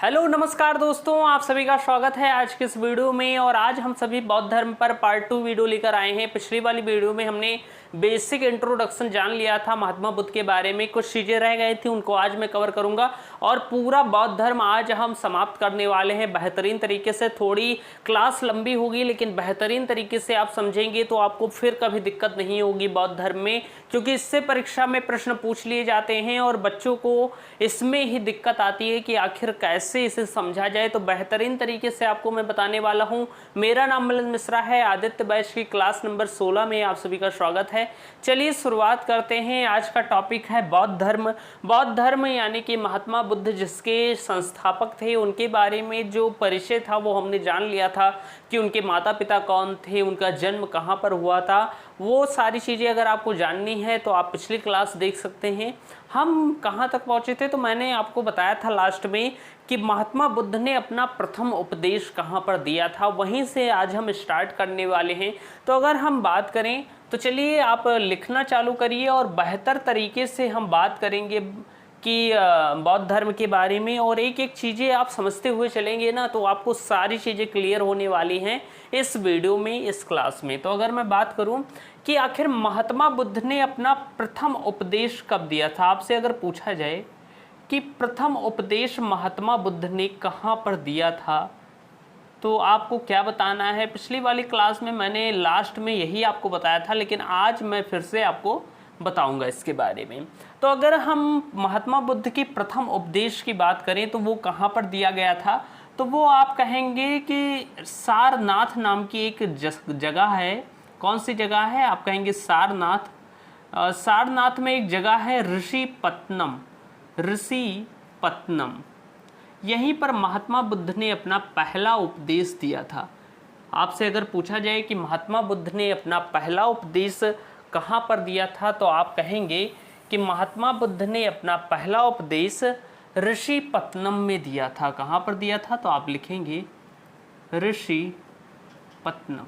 Hello नमस्कार दोस्तों, आप सभी का स्वागत है आज के इस वीडियो में। और आज हम सभी बौद्ध धर्म पर पार्ट 2 वीडियो लेकर आए हैं। पिछली वाली वीडियो में हमने बेसिक इंट्रोडक्शन जान लिया था महात्मा बुद्ध के बारे में, कुछ चीज़ें रह गई थी उनको आज मैं कवर करूंगा और पूरा बौद्ध धर्म आज हम समाप्त करने वाले हैं बेहतरीन तरीके से। थोड़ी क्लास लंबी होगी लेकिन बेहतरीन तरीके से आप समझेंगे तो आपको फिर कभी दिक्कत नहीं होगी बौद्ध धर्म में, क्योंकि इससे परीक्षा में प्रश्न पूछ लिए जाते हैं और बच्चों को इसमें ही दिक्कत आती है कि आखिर कैसे इसे समझा जाए। तो बेहतरीन तरीके से आपको मैं बताने वाला हूं। मेरा नाम मिलिंद मिश्रा है, आदित्य बैच की क्लास नंबर 16 में आप सभी का स्वागत है। चलिए शुरुआत करते हैं। आज का टॉपिक है बौद्ध धर्म। बौद्ध धर्म यानी कि महात्मा बुद्ध जिसके संस्थापक थे उनके बारे में जो परिचय था वो हमने जान लिया था कि उनके माता पिता कौन थे, उनका जन्म कहाँ पर हुआ था। वो सारी चीज़ें अगर आपको जाननी है तो आप पिछली क्लास देख सकते हैं। हम कहाँ तक पहुँचे थे तो मैंने आपको बताया था लास्ट में कि महात्मा बुद्ध ने अपना प्रथम उपदेश कहाँ पर दिया था, वहीं से आज हम स्टार्ट करने वाले हैं। तो अगर हम बात करें तो चलिए आप लिखना चालू करिए और बेहतर तरीके से हम बात करेंगे कि बौद्ध धर्म के बारे में, और एक एक चीज़ें आप समझते हुए चलेंगे ना तो आपको सारी चीज़ें क्लियर होने वाली हैं इस वीडियो में, इस क्लास में। तो अगर मैं बात करूं कि आखिर महात्मा बुद्ध ने अपना प्रथम उपदेश कब दिया था, आपसे अगर पूछा जाए कि प्रथम उपदेश महात्मा बुद्ध ने कहाँ पर दिया था तो आपको क्या बताना है। पिछली वाली क्लास में मैंने लास्ट में यही आपको बताया था लेकिन आज मैं फिर से आपको बताऊंगा इसके बारे में। तो अगर हम महात्मा बुद्ध की प्रथम उपदेश की बात करें तो वो कहाँ पर दिया गया था, तो वो आप कहेंगे कि सारनाथ नाम की एक जगह है। कौन सी जगह है, आप कहेंगे सारनाथ। सारनाथ में एक जगह है ऋषिपत्तनम। ऋषिपत्तनम, यहीं पर महात्मा बुद्ध ने अपना पहला उपदेश दिया था। आपसे अगर पूछा जाए कि महात्मा बुद्ध ने अपना पहला उपदेश कहाँ पर दिया था तो आप कहेंगे कि महात्मा बुद्ध ने अपना पहला उपदेश ऋषिपत्तनम में दिया था। कहाँ पर दिया था तो आप लिखेंगे ऋषिपत्तनम।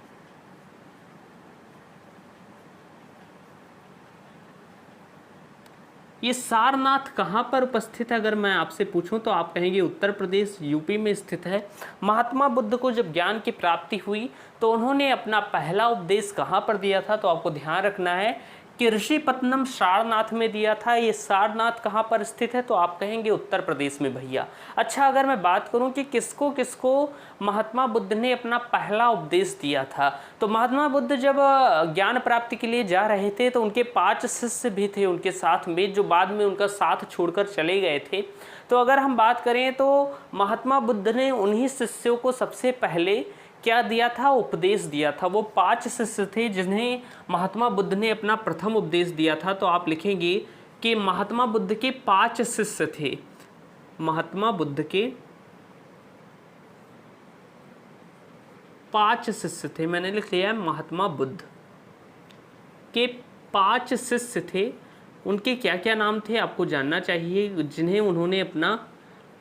ये सारनाथ कहाँ पर उपस्थित है अगर मैं आपसे पूछूं तो आप कहेंगे उत्तर प्रदेश यूपी में स्थित है। महात्मा बुद्ध को जब ज्ञान की प्राप्ति हुई तो उन्होंने अपना पहला उपदेश कहाँ पर दिया था, तो आपको ध्यान रखना है कि ऋषिपत्तनम सारनाथ में दिया था। ये सारनाथ कहाँ पर स्थित है तो आप कहेंगे उत्तर प्रदेश में भैया। अच्छा, अगर मैं बात करूं कि किसको किसको महात्मा बुद्ध ने अपना पहला उपदेश दिया था, तो महात्मा बुद्ध जब ज्ञान प्राप्ति के लिए जा रहे थे तो उनके 5 शिष्य भी थे उनके साथ में, जो बाद में उनका साथ छोड़कर चले गए थे। तो अगर हम बात करें तो महात्मा बुद्ध ने उन्हीं शिष्यों को सबसे पहले क्या दिया था, उपदेश दिया था। वो 5 शिष्य थे जिन्हें महात्मा बुद्ध ने अपना प्रथम उपदेश दिया था। तो आप लिखेंगे कि महात्मा बुद्ध के 5 शिष्य थे। महात्मा बुद्ध के 5 शिष्य थे, मैंने लिख लिया है महात्मा बुद्ध के 5 शिष्य थे। उनके क्या क्या नाम थे आपको जानना चाहिए, जिन्हें उन्होंने अपना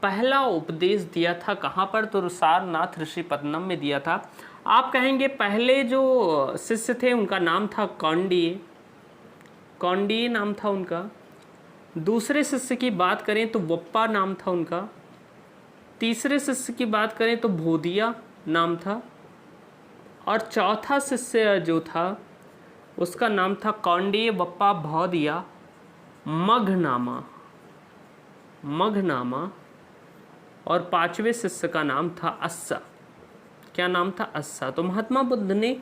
पहला उपदेश दिया था। कहाँ पर, तो सारनाथ ऋषिपत्तनम में दिया था। आप कहेंगे पहले जो शिष्य थे उनका नाम था कौंडिन्य। कौंडिन्य नाम था उनका। दूसरे शिष्य की बात करें तो वप्पा नाम था उनका। तीसरे शिष्य की बात करें तो बोधिया नाम था। और चौथा शिष्य जो था उसका नाम था कौंडिन्य वप्पा भौदिया मघनामा। मघनामा। और 5वें शिष्य का नाम था अस्सा। क्या नाम था, अस्सा। तो महात्मा बुद्ध ने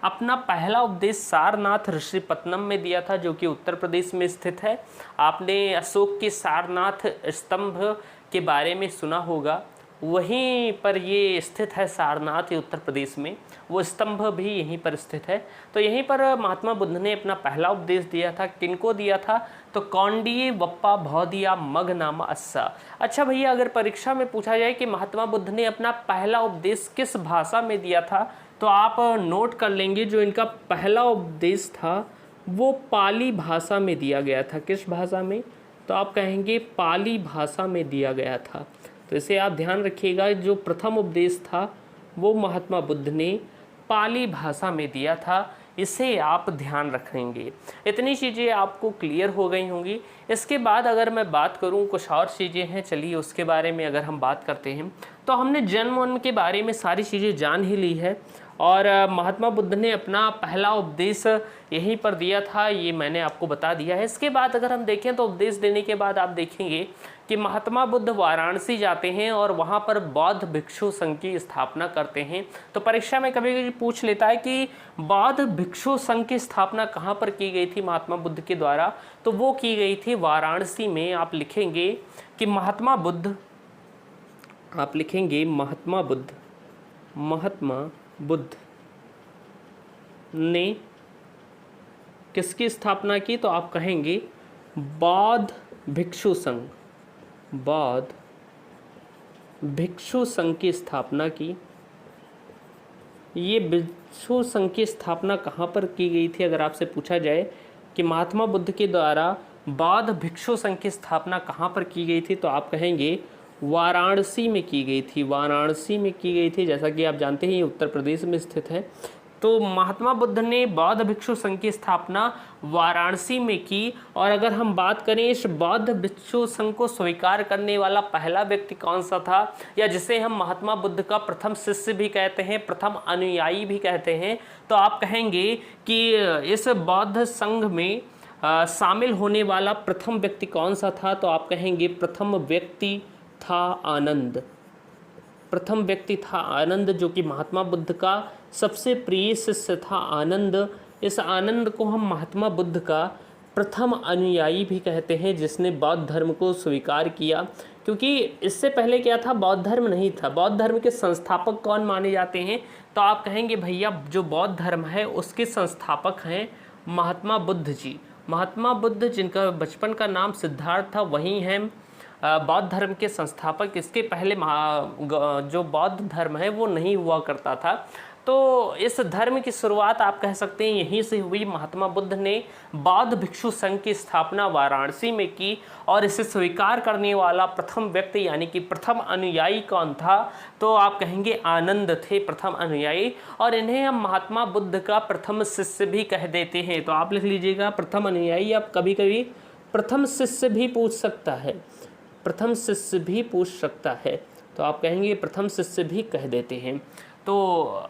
अपना पहला उपदेश सारनाथ ऋषिपत्तनम में दिया था, जो कि उत्तर प्रदेश में स्थित है। आपने अशोक के सारनाथ स्तंभ के बारे में सुना होगा, वहीं पर ये स्थित है सारनाथ, उत्तर प्रदेश में। वो स्तंभ भी यहीं पर स्थित है। तो यहीं पर महात्मा बुद्ध ने अपना पहला उपदेश दिया था। किनको दिया था, तो कौंडिन्य वप्पा भौदिया मघनामा अस्सा। अच्छा भैया, अगर परीक्षा में पूछा जाए कि महात्मा बुद्ध ने अपना पहला उपदेश किस भाषा में दिया था तो आप नोट कर लेंगे जो इनका पहला उपदेश था वो पाली भाषा में दिया गया था। किस भाषा में, तो आप कहेंगे पाली भाषा में दिया गया था। तो इसे आप ध्यान रखिएगा, जो प्रथम उपदेश था वो महात्मा बुद्ध ने पाली भाषा में दिया था। इसे आप ध्यान रखेंगे। इतनी चीज़ें आपको क्लियर हो गई होंगी। इसके बाद अगर मैं बात करूं, कुछ और चीज़ें हैं, चलिए उसके बारे में अगर हम बात करते हैं तो हमने जन्म के बारे में सारी चीज़ें जान ही ली है। और महात्मा बुद्ध ने अपना पहला उपदेश यहीं पर दिया था, ये मैंने आपको बता दिया है। इसके बाद अगर हम देखें तो उपदेश देने के बाद आप देखेंगे कि महात्मा बुद्ध वाराणसी जाते हैं और वहाँ पर बौद्ध भिक्षु संघ की स्थापना करते हैं। तो परीक्षा में कभी कभी पूछ लेता है कि बौद्ध भिक्षु संघ की स्थापना कहाँ पर की गई थी महात्मा बुद्ध के द्वारा, तो वो की गई थी वाराणसी में। आप लिखेंगे कि महात्मा बुद्ध, आप लिखेंगे महात्मा बुद्ध ने किसकी स्थापना की, तो आप कहेंगे बौद्ध भिक्षु संघ, बौद्ध भिक्षु संघ की स्थापना की। ये भिक्षु संघ की स्थापना कहाँ पर की गई थी, अगर आपसे पूछा जाए कि महात्मा बुद्ध के द्वारा बौद्ध भिक्षु संघ की स्थापना कहाँ पर की गई थी, तो आप कहेंगे वाराणसी में की गई थी, वाराणसी में की गई थी। जैसा कि आप जानते हैं ये उत्तर प्रदेश में स्थित है। तो महात्मा बुद्ध ने बौद्ध भिक्षु संघ की स्थापना वाराणसी में की। और अगर हम बात करें इस बौद्ध भिक्षु संघ को स्वीकार करने वाला पहला व्यक्ति कौन सा था, या जिसे हम महात्मा बुद्ध का प्रथम शिष्य भी कहते हैं, प्रथम अनुयायी भी कहते हैं, तो आप कहेंगे कि इस बौद्ध संघ में शामिल होने वाला प्रथम व्यक्ति कौन सा था, तो आप कहेंगे प्रथम व्यक्ति था आनंद। प्रथम व्यक्ति था आनंद, जो कि महात्मा बुद्ध का सबसे प्रिय शिष्य था आनंद। इस आनंद को हम महात्मा बुद्ध का प्रथम अनुयायी भी कहते हैं, जिसने बौद्ध धर्म को स्वीकार किया। क्योंकि इससे पहले क्या था, बौद्ध धर्म नहीं था। बौद्ध धर्म के संस्थापक कौन माने जाते हैं, तो आप कहेंगे भैया जो बौद्ध धर्म है उसके संस्थापक हैं महात्मा बुद्ध जी। महात्मा बुद्ध, जिनका बचपन का नाम सिद्धार्थ था, वही हैं बौद्ध धर्म के संस्थापक। इसके पहले जो बौद्ध धर्म है वो नहीं हुआ करता था। तो इस धर्म की शुरुआत आप कह सकते हैं यहीं से हुई। महात्मा बुद्ध ने बौद्ध भिक्षु संघ की स्थापना वाराणसी में की, और इसे स्वीकार करने वाला प्रथम व्यक्ति यानी कि प्रथम अनुयायी कौन था, तो आप कहेंगे आनंद थे प्रथम अनुयायी। और इन्हें हम महात्मा बुद्ध का प्रथम शिष्य भी कह देते हैं। तो आप लिख लीजिएगा प्रथम अनुयायी। आप कभी कभी प्रथम शिष्य भी पूछ सकता है, प्रथम शिष्य भी पूछ सकता है, तो आप कहेंगे प्रथम शिष्य भी कह देते हैं। तो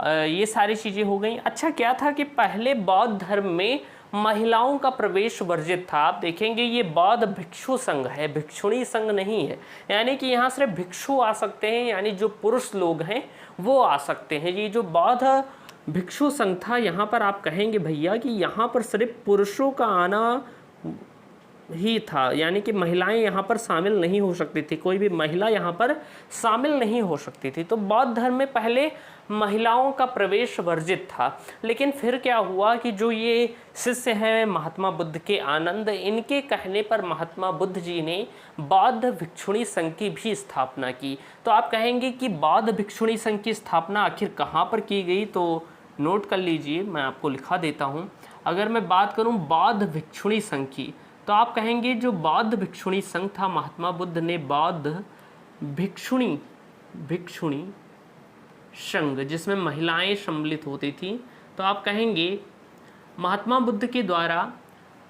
ये सारी चीज़ें हो गई। अच्छा, क्या था कि पहले बौद्ध धर्म में महिलाओं का प्रवेश वर्जित था। आप देखेंगे ये बौद्ध भिक्षु संघ है, भिक्षुणी संघ नहीं है। यानी कि यहाँ सिर्फ भिक्षु आ सकते हैं, यानी जो पुरुष लोग हैं वो आ सकते हैं। ये जो बौद्ध भिक्षु संघ था, यहाँ पर आप कहेंगे भैया कि यहाँ पर सिर्फ पुरुषों का आना ही था, यानी कि महिलाएं यहाँ पर शामिल नहीं हो सकती थी, कोई भी महिला यहाँ पर शामिल नहीं हो सकती थी। तो बौद्ध धर्म में पहले महिलाओं का प्रवेश वर्जित था। लेकिन फिर क्या हुआ कि जो ये शिष्य हैं महात्मा बुद्ध के आनंद, इनके कहने पर महात्मा बुद्ध जी ने बौद्ध भिक्षुणी संघ की भी स्थापना की। तो आप कहेंगे कि बौद्ध भिक्षुणी संघ की स्थापना आखिर कहाँ पर की गई, तो नोट कर लीजिए, मैं आपको लिखा देता हूँ। अगर मैं बात करूँ बौद्ध भिक्षुणी संघ की, तो आप कहेंगे जो बौद्ध भिक्षुणी संघ था, महात्मा बुद्ध ने बौद्ध भिक्षुणी संघ, जिसमें महिलाएं सम्मिलित होती थी, तो आप कहेंगे महात्मा बुद्ध के द्वारा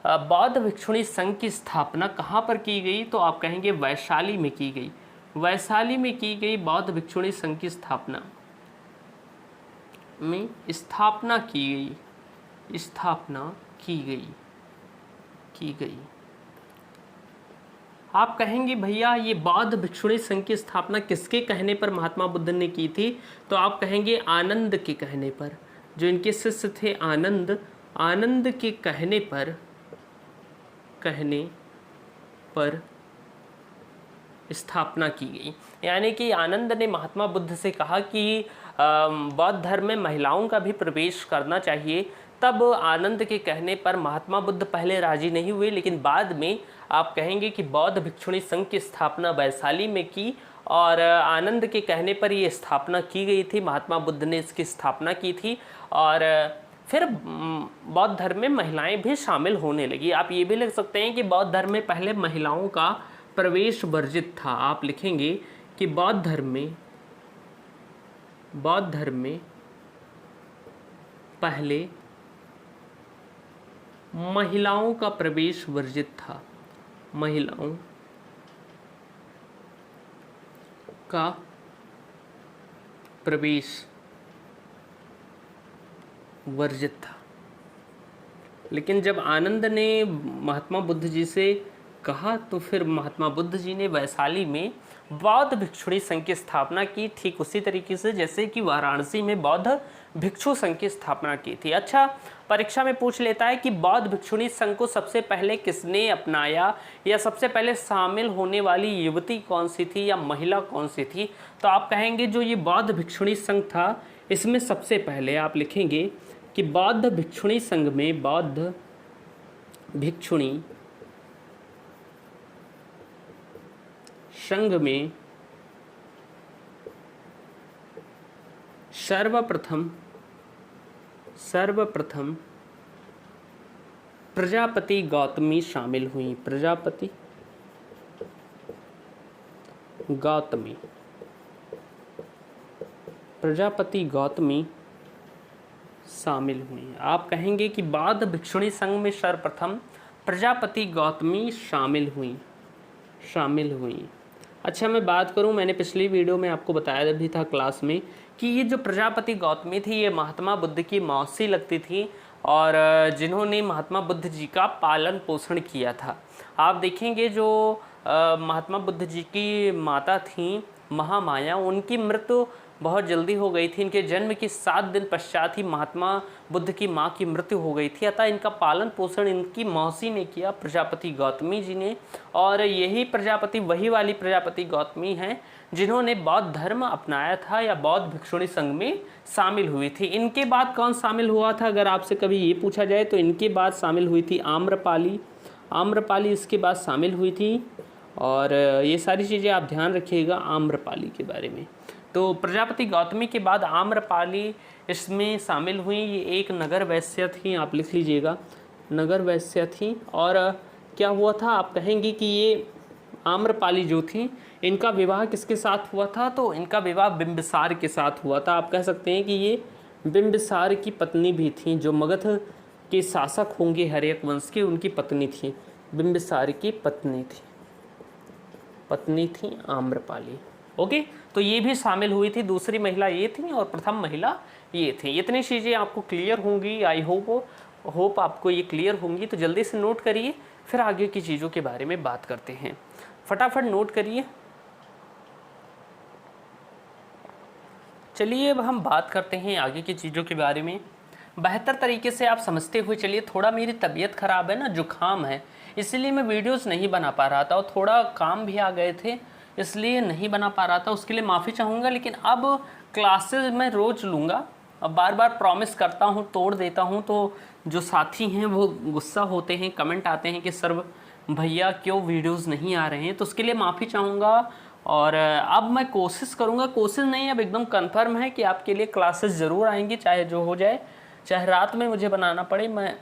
बौद्ध भिक्षुणी संघ की स्थापना कहाँ पर की गई, तो आप कहेंगे वैशाली में की गई। वैशाली में की गई बौद्ध भिक्षुणी संघ की स्थापना की गई। आप कहेंगे भैया ये बौद्ध भिक्षुणी संघ की स्थापना किसके कहने पर महात्मा बुद्ध ने की थी, तो आप कहेंगे आनंद के कहने पर। जो इनके शिष्य थे आनंद के कहने पर स्थापना की गई। यानी कि आनंद ने महात्मा बुद्ध से कहा कि बौद्ध धर्म में महिलाओं का भी प्रवेश करना चाहिए। तब आनंद के कहने पर महात्मा बुद्ध पहले राजी नहीं हुए, लेकिन बाद में आप कहेंगे कि बौद्ध भिक्षुणी संघ की स्थापना वैशाली में की, और आनंद के कहने पर ये स्थापना की गई थी। महात्मा बुद्ध ने इसकी स्थापना की थी, और फिर बौद्ध धर्म में महिलाएं भी शामिल होने लगी। आप ये भी लिख सकते हैं कि बौद्ध धर्म में पहले महिलाओं का प्रवेश वर्जित था। आप लिखेंगे कि बौद्ध धर्म में पहले महिलाओं का प्रवेश वर्जित था। महिलाओं का प्रवेश वर्जित था। लेकिन जब आनंद ने महात्मा बुद्ध जी से कहा तो फिर महात्मा बुद्ध जी ने वैशाली में बौद्ध भिक्षुणी संघ की स्थापना की, ठीक उसी तरीके से जैसे कि वाराणसी में बौद्ध भिक्षु संघ की स्थापना की थी। अच्छा, परीक्षा में पूछ लेता है कि बौद्ध भिक्षुणी संघ को सबसे पहले किसने अपनाया, या सबसे पहले शामिल होने वाली युवती कौन सी थी या महिला कौन सी थी। तो आप कहेंगे जो ये बौद्ध भिक्षुणी संघ था, इसमें सबसे पहले आप लिखेंगे कि बौद्ध भिक्षुणी संघ में, बौद्ध भिक्षुणी संघ में सर्वप्रथम प्रजापति गौतमी शामिल हुई। प्रजापति गौतमी शामिल हुई। आप कहेंगे कि बौद्ध भिक्षुणी संघ में सर्वप्रथम प्रजापति गौतमी शामिल हुई। अच्छा, मैं बात करूं, मैंने पिछली वीडियो में आपको बताया भी था क्लास में कि ये जो प्रजापति गौतमी थी ये महात्मा बुद्ध की मौसी लगती थी और जिन्होंने महात्मा बुद्ध जी का पालन पोषण किया था। आप देखेंगे जो महात्मा बुद्ध जी की माता थी महामाया, उनकी मृत्यु बहुत जल्दी हो गई थी। इनके जन्म के 7 दिन पश्चात ही महात्मा बुद्ध की माँ की मृत्यु हो गई थी। अतः इनका पालन पोषण इनकी मौसी ने किया, प्रजापति गौतमी जी ने। और यही प्रजापति वही वाली प्रजापति गौतमी हैं जिन्होंने बौद्ध धर्म अपनाया था या बौद्ध भिक्षुणी संघ में शामिल हुई थी। इनके बाद कौन शामिल हुआ था, अगर आपसे कभी ये पूछा जाए तो इनके बाद शामिल हुई थी आम्रपाली इसके बाद शामिल हुई थी। और ये सारी चीज़ें आप ध्यान रखिएगा आम्रपाली के बारे में। तो प्रजापति गौतमी के बाद आम्रपाली इसमें शामिल हुई। ये एक नगर वैश्य थी, आप लिख लीजिएगा, नगर वैश्य थी। और क्या हुआ था, आप कहेंगे कि ये आम्रपाली जो थी इनका विवाह किसके साथ हुआ था, तो इनका विवाह बिंबिसार के साथ हुआ था। आप कह सकते हैं कि ये बिंबिसार की पत्नी भी थी, जो मगध के शासक होंगे हर्यक वंश के, उनकी पत्नी थी, बिंबिसार की पत्नी थी आम्रपाली। ओके, तो ये भी शामिल हुई थी। दूसरी महिला ये थी और प्रथम महिला ये थी। इतनी चीज़ें आपको क्लियर होंगी, आई होप आपको ये क्लियर होंगी। तो जल्दी से नोट करिए, फिर आगे की चीज़ों के बारे में बात करते हैं। फटाफट नोट करिए। चलिए अब हम बात करते हैं आगे की चीज़ों के बारे में बेहतर तरीके से आप समझते हुए चलिए। थोड़ा मेरी तबीयत ख़राब है ना, जुकाम है, इसलिए मैं वीडियोस नहीं बना पा रहा था और थोड़ा काम भी आ गए थे, इसलिए नहीं बना पा रहा था, उसके लिए माफ़ी चाहूँगा। लेकिन अब क्लासेस मैं रोज़ लूँगा। अब बार बार प्रॉमिस करता हूँ, तोड़ देता हूँ, तो जो साथी हैं वो गुस्सा होते हैं, कमेंट आते हैं कि सर भैया क्यों वीडियोस नहीं आ रहे हैं, तो उसके लिए माफ़ी चाहूँगा। और अब मैं कोशिश करूँगा, कोशिश नहीं अब एकदम कन्फर्म है कि आपके लिए क्लासेस ज़रूर आएंगी, चाहे जो हो जाए, चाहे रात में मुझे बनाना पड़े। मैं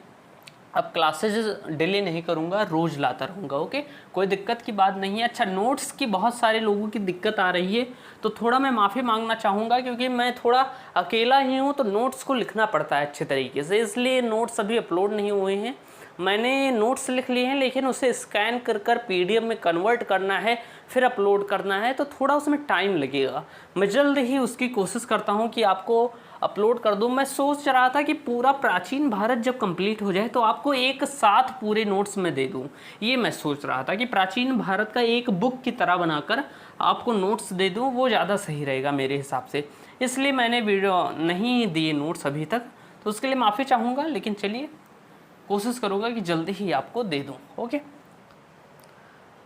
अब क्लासेज डिले नहीं करूँगा, रोज़ लाता रहूँगा। ओके, कोई दिक्कत की बात नहीं है। अच्छा, नोट्स की बहुत सारे लोगों की दिक्कत आ रही है, तो थोड़ा मैं माफ़ी मांगना चाहूँगा, क्योंकि मैं थोड़ा अकेला ही हूँ, तो नोट्स को लिखना पड़ता है अच्छे तरीके से, इसलिए नोट्स अभी अपलोड नहीं हुए हैं। मैंने नोट्स लिख लिए हैं, लेकिन उसे स्कैन कर PDF में कन्वर्ट करना है, फिर अपलोड करना है, तो थोड़ा उसमें टाइम लगेगा। मैं जल्द ही उसकी कोशिश करता हूँ कि आपको अपलोड कर दूँ। मैं सोच रहा था कि पूरा प्राचीन भारत जब कंप्लीट हो जाए तो आपको एक साथ पूरे नोट्स में दे दूँ। ये मैं सोच रहा था कि प्राचीन भारत का एक बुक की तरह बनाकर आपको नोट्स दे दूँ, वो ज़्यादा सही रहेगा मेरे हिसाब से, इसलिए मैंने वीडियो नहीं दिए नोट्स अभी तक, तो उसके लिए माफ़ी चाहूँगा। लेकिन चलिए कोशिश करूँगा कि जल्दी ही आपको दे दूँ। ओके,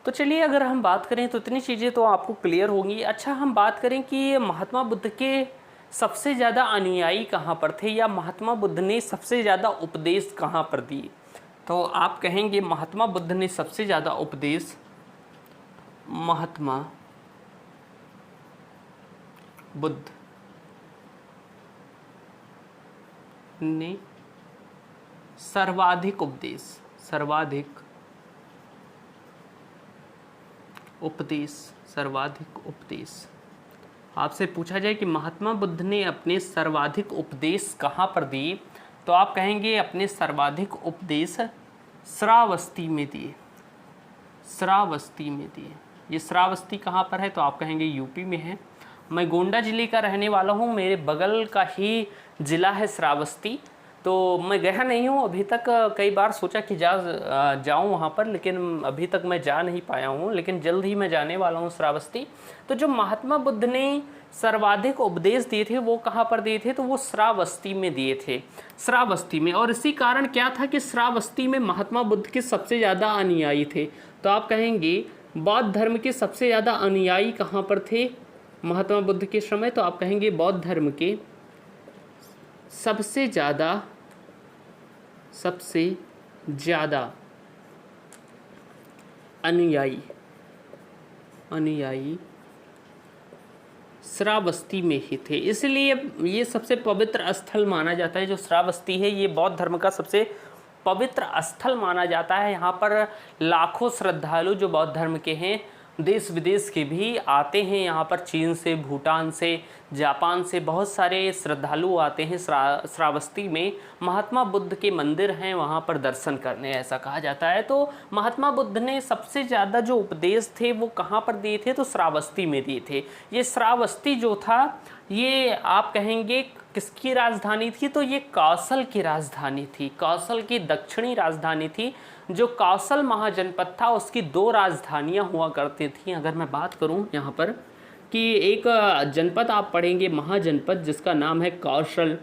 तो चलिए अगर हम बात करें तो इतनी चीज़ें तो आपको क्लियर होंगी। अच्छा, हम बात करें कि महात्मा बुद्ध के सबसे ज़्यादा अनुयायी कहाँ पर थे, या महात्मा बुद्ध ने सबसे ज़्यादा उपदेश कहाँ पर दिए, तो आप कहेंगे महात्मा बुद्ध ने सबसे ज़्यादा उपदेश, महात्मा बुद्ध ने सर्वाधिक उपदेश आपसे पूछा जाए कि महात्मा बुद्ध ने अपने सर्वाधिक उपदेश कहाँ पर दिए, तो आप कहेंगे अपने सर्वाधिक उपदेश श्रावस्ती में दिए। श्रावस्ती में दिए। ये श्रावस्ती कहाँ पर है? तो आप कहेंगे यूपी में है। मैं गोंडा जिले का रहने वाला हूँ, मेरे बगल का ही ज़िला है श्रावस्ती। तो मैं गया नहीं हूँ अभी तक, कई बार सोचा कि जाऊँ वहाँ पर, लेकिन अभी तक मैं जा नहीं पाया हूँ, लेकिन जल्द ही मैं जाने वाला हूँ श्रावस्ती। तो जो महात्मा बुद्ध ने सर्वाधिक उपदेश दिए थे वो कहाँ पर दिए थे? तो वो श्रावस्ती में दिए थे, श्रावस्ती में। और इसी कारण क्या था कि श्रावस्ती में महात्मा बुद्ध के सबसे ज़्यादा अनुयायी थे। तो आप कहेंगे बौद्ध धर्म के सबसे ज़्यादा अनुयायी कहाँ पर थे महात्मा बुद्ध के समय? तो आप कहेंगे बौद्ध धर्म के सबसे ज़्यादा अनुयायी श्रावस्ती में ही थे। इसलिए ये सबसे पवित्र स्थल माना जाता है। जो श्रावस्ती है ये बौद्ध धर्म का सबसे पवित्र स्थल माना जाता है। यहाँ पर लाखों श्रद्धालु जो बौद्ध धर्म के हैं देश विदेश के भी आते हैं। यहाँ पर चीन से, भूटान से, जापान से बहुत सारे श्रद्धालु आते हैं श्रावस्ती में। महात्मा बुद्ध के मंदिर हैं वहाँ पर दर्शन करने, ऐसा कहा जाता है। तो महात्मा बुद्ध ने सबसे ज़्यादा जो उपदेश थे वो कहाँ पर दिए थे? तो श्रावस्ती में दिए थे। ये श्रावस्ती जो था ये आप कहेंगे किसकी राजधानी थी? तो ये कौशल की राजधानी थी, कौशल की दक्षिणी राजधानी थी। जो कौशल महाजनपद था उसकी 2 राजधानियां हुआ करती थी। अगर मैं बात करूं यहाँ पर कि एक जनपद आप पढ़ेंगे महाजनपद, जिसका नाम है कौशल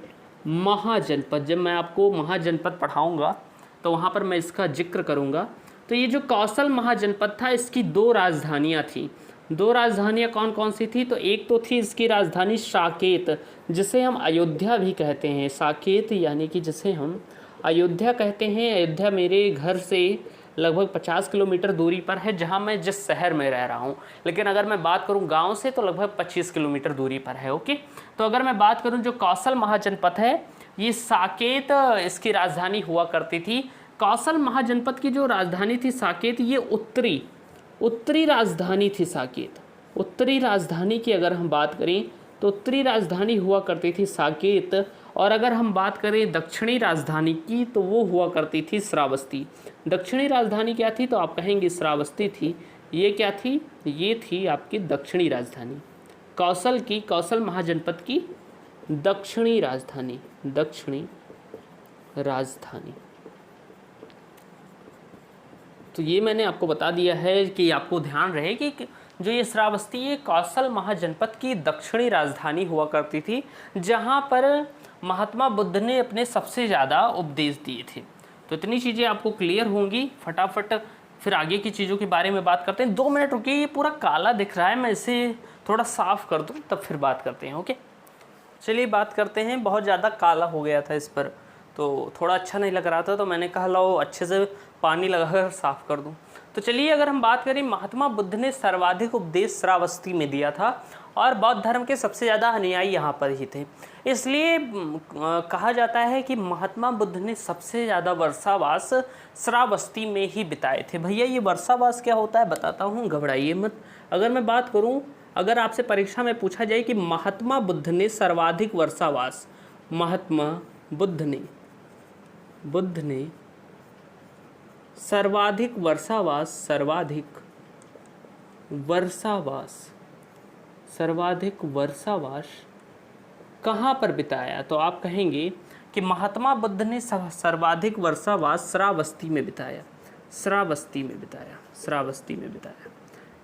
महाजनपद। जब मैं आपको महाजनपद पढ़ाऊंगा तो वहाँ पर मैं इसका जिक्र करूँगा। तो ये जो कौशल महाजनपद था इसकी 2 राजधानियाँ थीं। 2 राजधानियाँ कौन कौन सी थी? तो एक तो थी इसकी राजधानी साकेत, जिसे हम अयोध्या भी कहते हैं। साकेत यानी कि जिसे हम अयोध्या कहते हैं। अयोध्या मेरे घर से लगभग 50 किलोमीटर दूरी पर है, जहाँ मैं जिस शहर में रह रहा हूँ। लेकिन अगर मैं बात करूँ गांव से तो लगभग 25 किलोमीटर दूरी पर है। ओके, तो अगर मैं बात करूँ जो कौशल महाजनपद है ये साकेत इसकी राजधानी हुआ करती थी। कौशल महाजनपद की जो राजधानी थी साकेत, ये उत्तरी राजधानी थी साकेत। उत्तरी राजधानी की अगर हम बात करें तो उत्तरी राजधानी हुआ करती थी साकेत। और अगर हम बात करें दक्षिणी राजधानी की तो वो हुआ करती थी श्रावस्ती। दक्षिणी राजधानी क्या थी? तो आप कहेंगे श्रावस्ती थी। ये क्या थी? ये थी आपकी दक्षिणी राजधानी, कौशल महाजनपद की दक्षिणी राजधानी। तो ये मैंने आपको बता दिया है कि आपको ध्यान रहे कि जो ये श्रावस्ती ये कौशल महाजनपद की दक्षिणी राजधानी हुआ करती थी, जहाँ पर महात्मा बुद्ध ने अपने सबसे ज़्यादा उपदेश दिए थे। तो इतनी चीज़ें आपको क्लियर होंगी। फटाफट फिर आगे की चीज़ों के बारे में बात करते हैं। 2 मिनट रुकिए, ये पूरा काला दिख रहा है, मैं इसे थोड़ा साफ़ कर दूँ तब फिर बात करते हैं। ओके, चलिए बात करते हैं। बहुत ज़्यादा काला हो गया था इस पर, तो थोड़ा अच्छा नहीं लग रहा था, तो मैंने कहा लो अच्छे से पानी लगाकर साफ़ कर दूं। तो चलिए अगर हम बात करें, महात्मा बुद्ध ने सर्वाधिक उपदेश श्रावस्ती में दिया था और बौद्ध धर्म के सबसे ज़्यादा अनुयायी यहाँ पर ही थे। इसलिए कहा जाता है कि महात्मा बुद्ध ने सबसे ज़्यादा वर्षावास श्रावस्ती में ही बिताए थे। भैया ये वर्षावास क्या होता है बताता हूँ, घबराइए मत। अगर मैं बात करूँ, अगर आपसे परीक्षा में पूछा जाए कि महात्मा बुद्ध ने सर्वाधिक वर्षावास, महात्मा बुद्ध ने सर्वाधिक वर्षावास कहाँ पर बिताया? तो आप कहेंगे कि महात्मा बुद्ध ने सर्वाधिक वर्षावास श्रावस्ती में बिताया।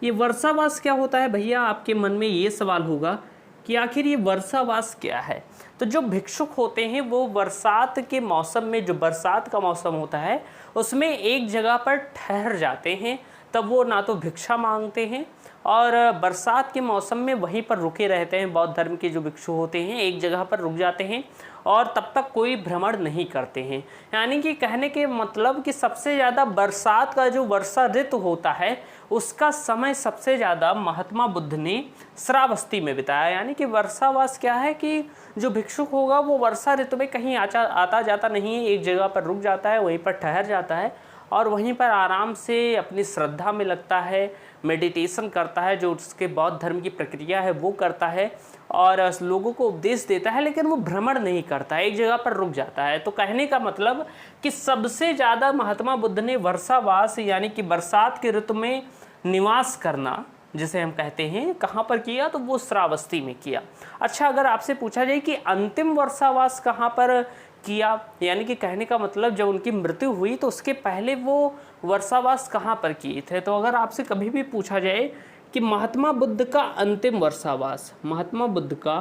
ये वर्षावास क्या होता है भैया? आपके मन में ये सवाल होगा कि आखिर ये वर्षावास क्या है। तो जो भिक्षुक होते हैं वो बरसात के मौसम में, जो बरसात का मौसम होता है उसमें एक जगह पर ठहर जाते हैं। तब वो ना तो भिक्षा मांगते हैं और बरसात के मौसम में वहीं पर रुके रहते हैं। बौद्ध धर्म के जो भिक्षु होते हैं एक जगह पर रुक जाते हैं और तब तक कोई भ्रमण नहीं करते हैं। यानी कि कहने के मतलब कि सबसे ज़्यादा बरसात का जो वर्षा ऋतु होता है उसका समय सबसे ज़्यादा महात्मा बुद्ध ने श्रावस्ती में बिताया। यानी कि वर्षावास क्या है कि जो भिक्षुक होगा वो वर्षा ऋतु में कहीं आता जाता नहीं है, एक जगह पर रुक जाता है, वहीं पर ठहर जाता है और वहीं पर आराम से अपनी श्रद्धा में लगता है, मेडिटेशन करता है, जो उसके बौद्ध धर्म की प्रक्रिया है वो करता है और लोगों को उपदेश देता है, लेकिन वो भ्रमण नहीं करता है, एक जगह पर रुक जाता है। तो कहने का मतलब कि सबसे ज़्यादा महात्मा बुद्ध ने वर्षावास यानी कि बरसात के ऋतु में निवास करना जिसे हम कहते हैं कहाँ पर किया, तो वो श्रावस्ती में किया। अच्छा, अगर आपसे पूछा जाए कि अंतिम वर्षावास कहाँ पर किया, यानी कि कहने का मतलब जब उनकी मृत्यु हुई तो उसके पहले वो वर्षावास कहाँ पर किए थे, तो अगर आपसे कभी भी पूछा जाए कि महात्मा बुद्ध का अंतिम वर्षावास, महात्मा बुद्ध का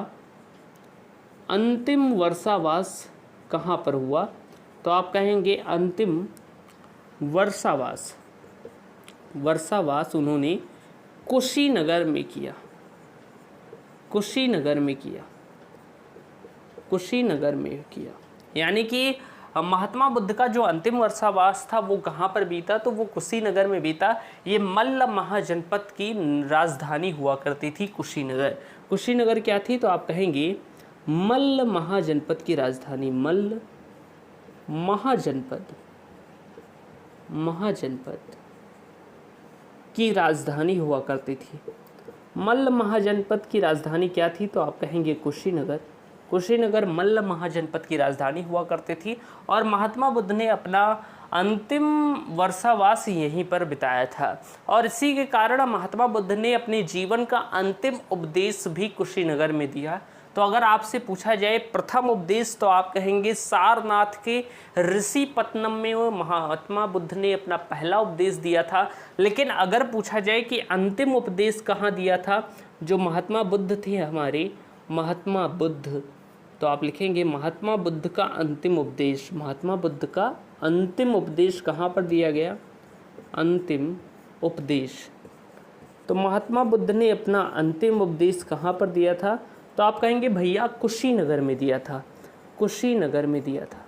अंतिम वर्षावास कहाँ पर हुआ, तो आप कहेंगे अंतिम वर्षावास उन्होंने कुशीनगर में किया, कुशीनगर में किया। यानी कि महात्मा बुद्ध का जो अंतिम वर्षावास था वो कहाँ पर बीता, तो वो कुशीनगर में बीता। ये मल्ल महाजनपद की राजधानी हुआ करती थी कुशीनगर। कुशीनगर क्या थी, तो आप कहेंगे मल्ल महाजनपद की राजधानी, मल्ल महाजनपद की राजधानी हुआ करती थी। मल्ल महाजनपद की राजधानी क्या थी, तो आप कहेंगे कुशीनगर। कुशीनगर मल्ल महाजनपद की राजधानी हुआ करती थी और महात्मा बुद्ध ने अपना अंतिम वर्षावास यहीं पर बिताया था और इसी के कारण महात्मा बुद्ध ने अपने जीवन का अंतिम उपदेश भी कुशीनगर में दिया। तो अगर आपसे पूछा जाए प्रथम उपदेश, तो आप कहेंगे सारनाथ के ऋषिपत्तनम में वो महात्मा बुद्ध ने अपना पहला उपदेश दिया था। लेकिन अगर पूछा जाए कि अंतिम उपदेश कहाँ दिया था, जो महात्मा बुद्ध थे हमारे महात्मा बुद्ध, तो आप लिखेंगे महात्मा बुद्ध का अंतिम उपदेश, महात्मा बुद्ध का अंतिम उपदेश कहाँ पर दिया गया, अंतिम उपदेश। तो महात्मा बुद्ध ने अपना अंतिम उपदेश कहाँ पर दिया था, तो आप कहेंगे भैया कुशीनगर में दिया था, कुशीनगर में दिया था,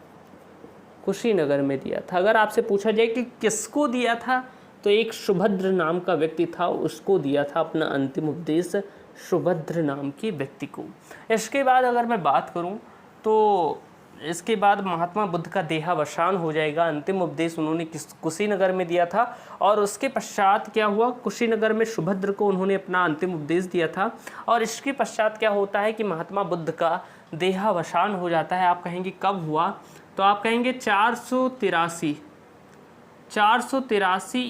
कुशीनगर में दिया था। अगर आपसे पूछा जाए कि किसको दिया था, तो एक सुभद्र नाम का व्यक्ति था, उसको दिया था अपना अंतिम उपदेश, सुभद्र नाम के व्यक्ति को। इसके बाद अगर मैं बात करूं तो इसके बाद महात्मा बुद्ध का देहावसान हो जाएगा। अंतिम उपदेश उन्होंने कुशीनगर में दिया था और उसके पश्चात क्या हुआ, कुशीनगर में सुभद्र को उन्होंने अपना अंतिम उपदेश दिया था और इसके पश्चात क्या होता है कि महात्मा बुद्ध का देहावसान हो जाता है। आप कहेंगे कब हुआ, तो आप कहेंगे 483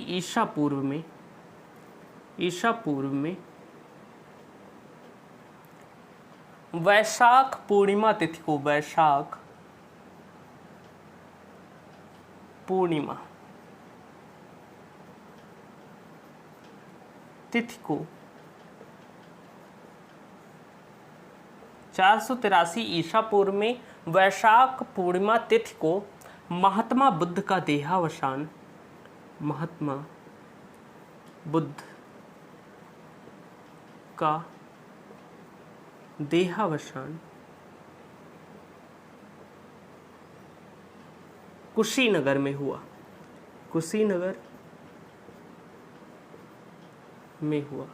ईसा पूर्व में वैशाख पूर्णिमा तिथि को, वैशाख पूर्णिमा तिथि को 483 ईसा पूर्व में वैशाख पूर्णिमा तिथि को महात्मा बुद्ध का देहावसान, महात्मा बुद्ध का देहावसान कुशीनगर में हुआ, कुशीनगर में हुआ।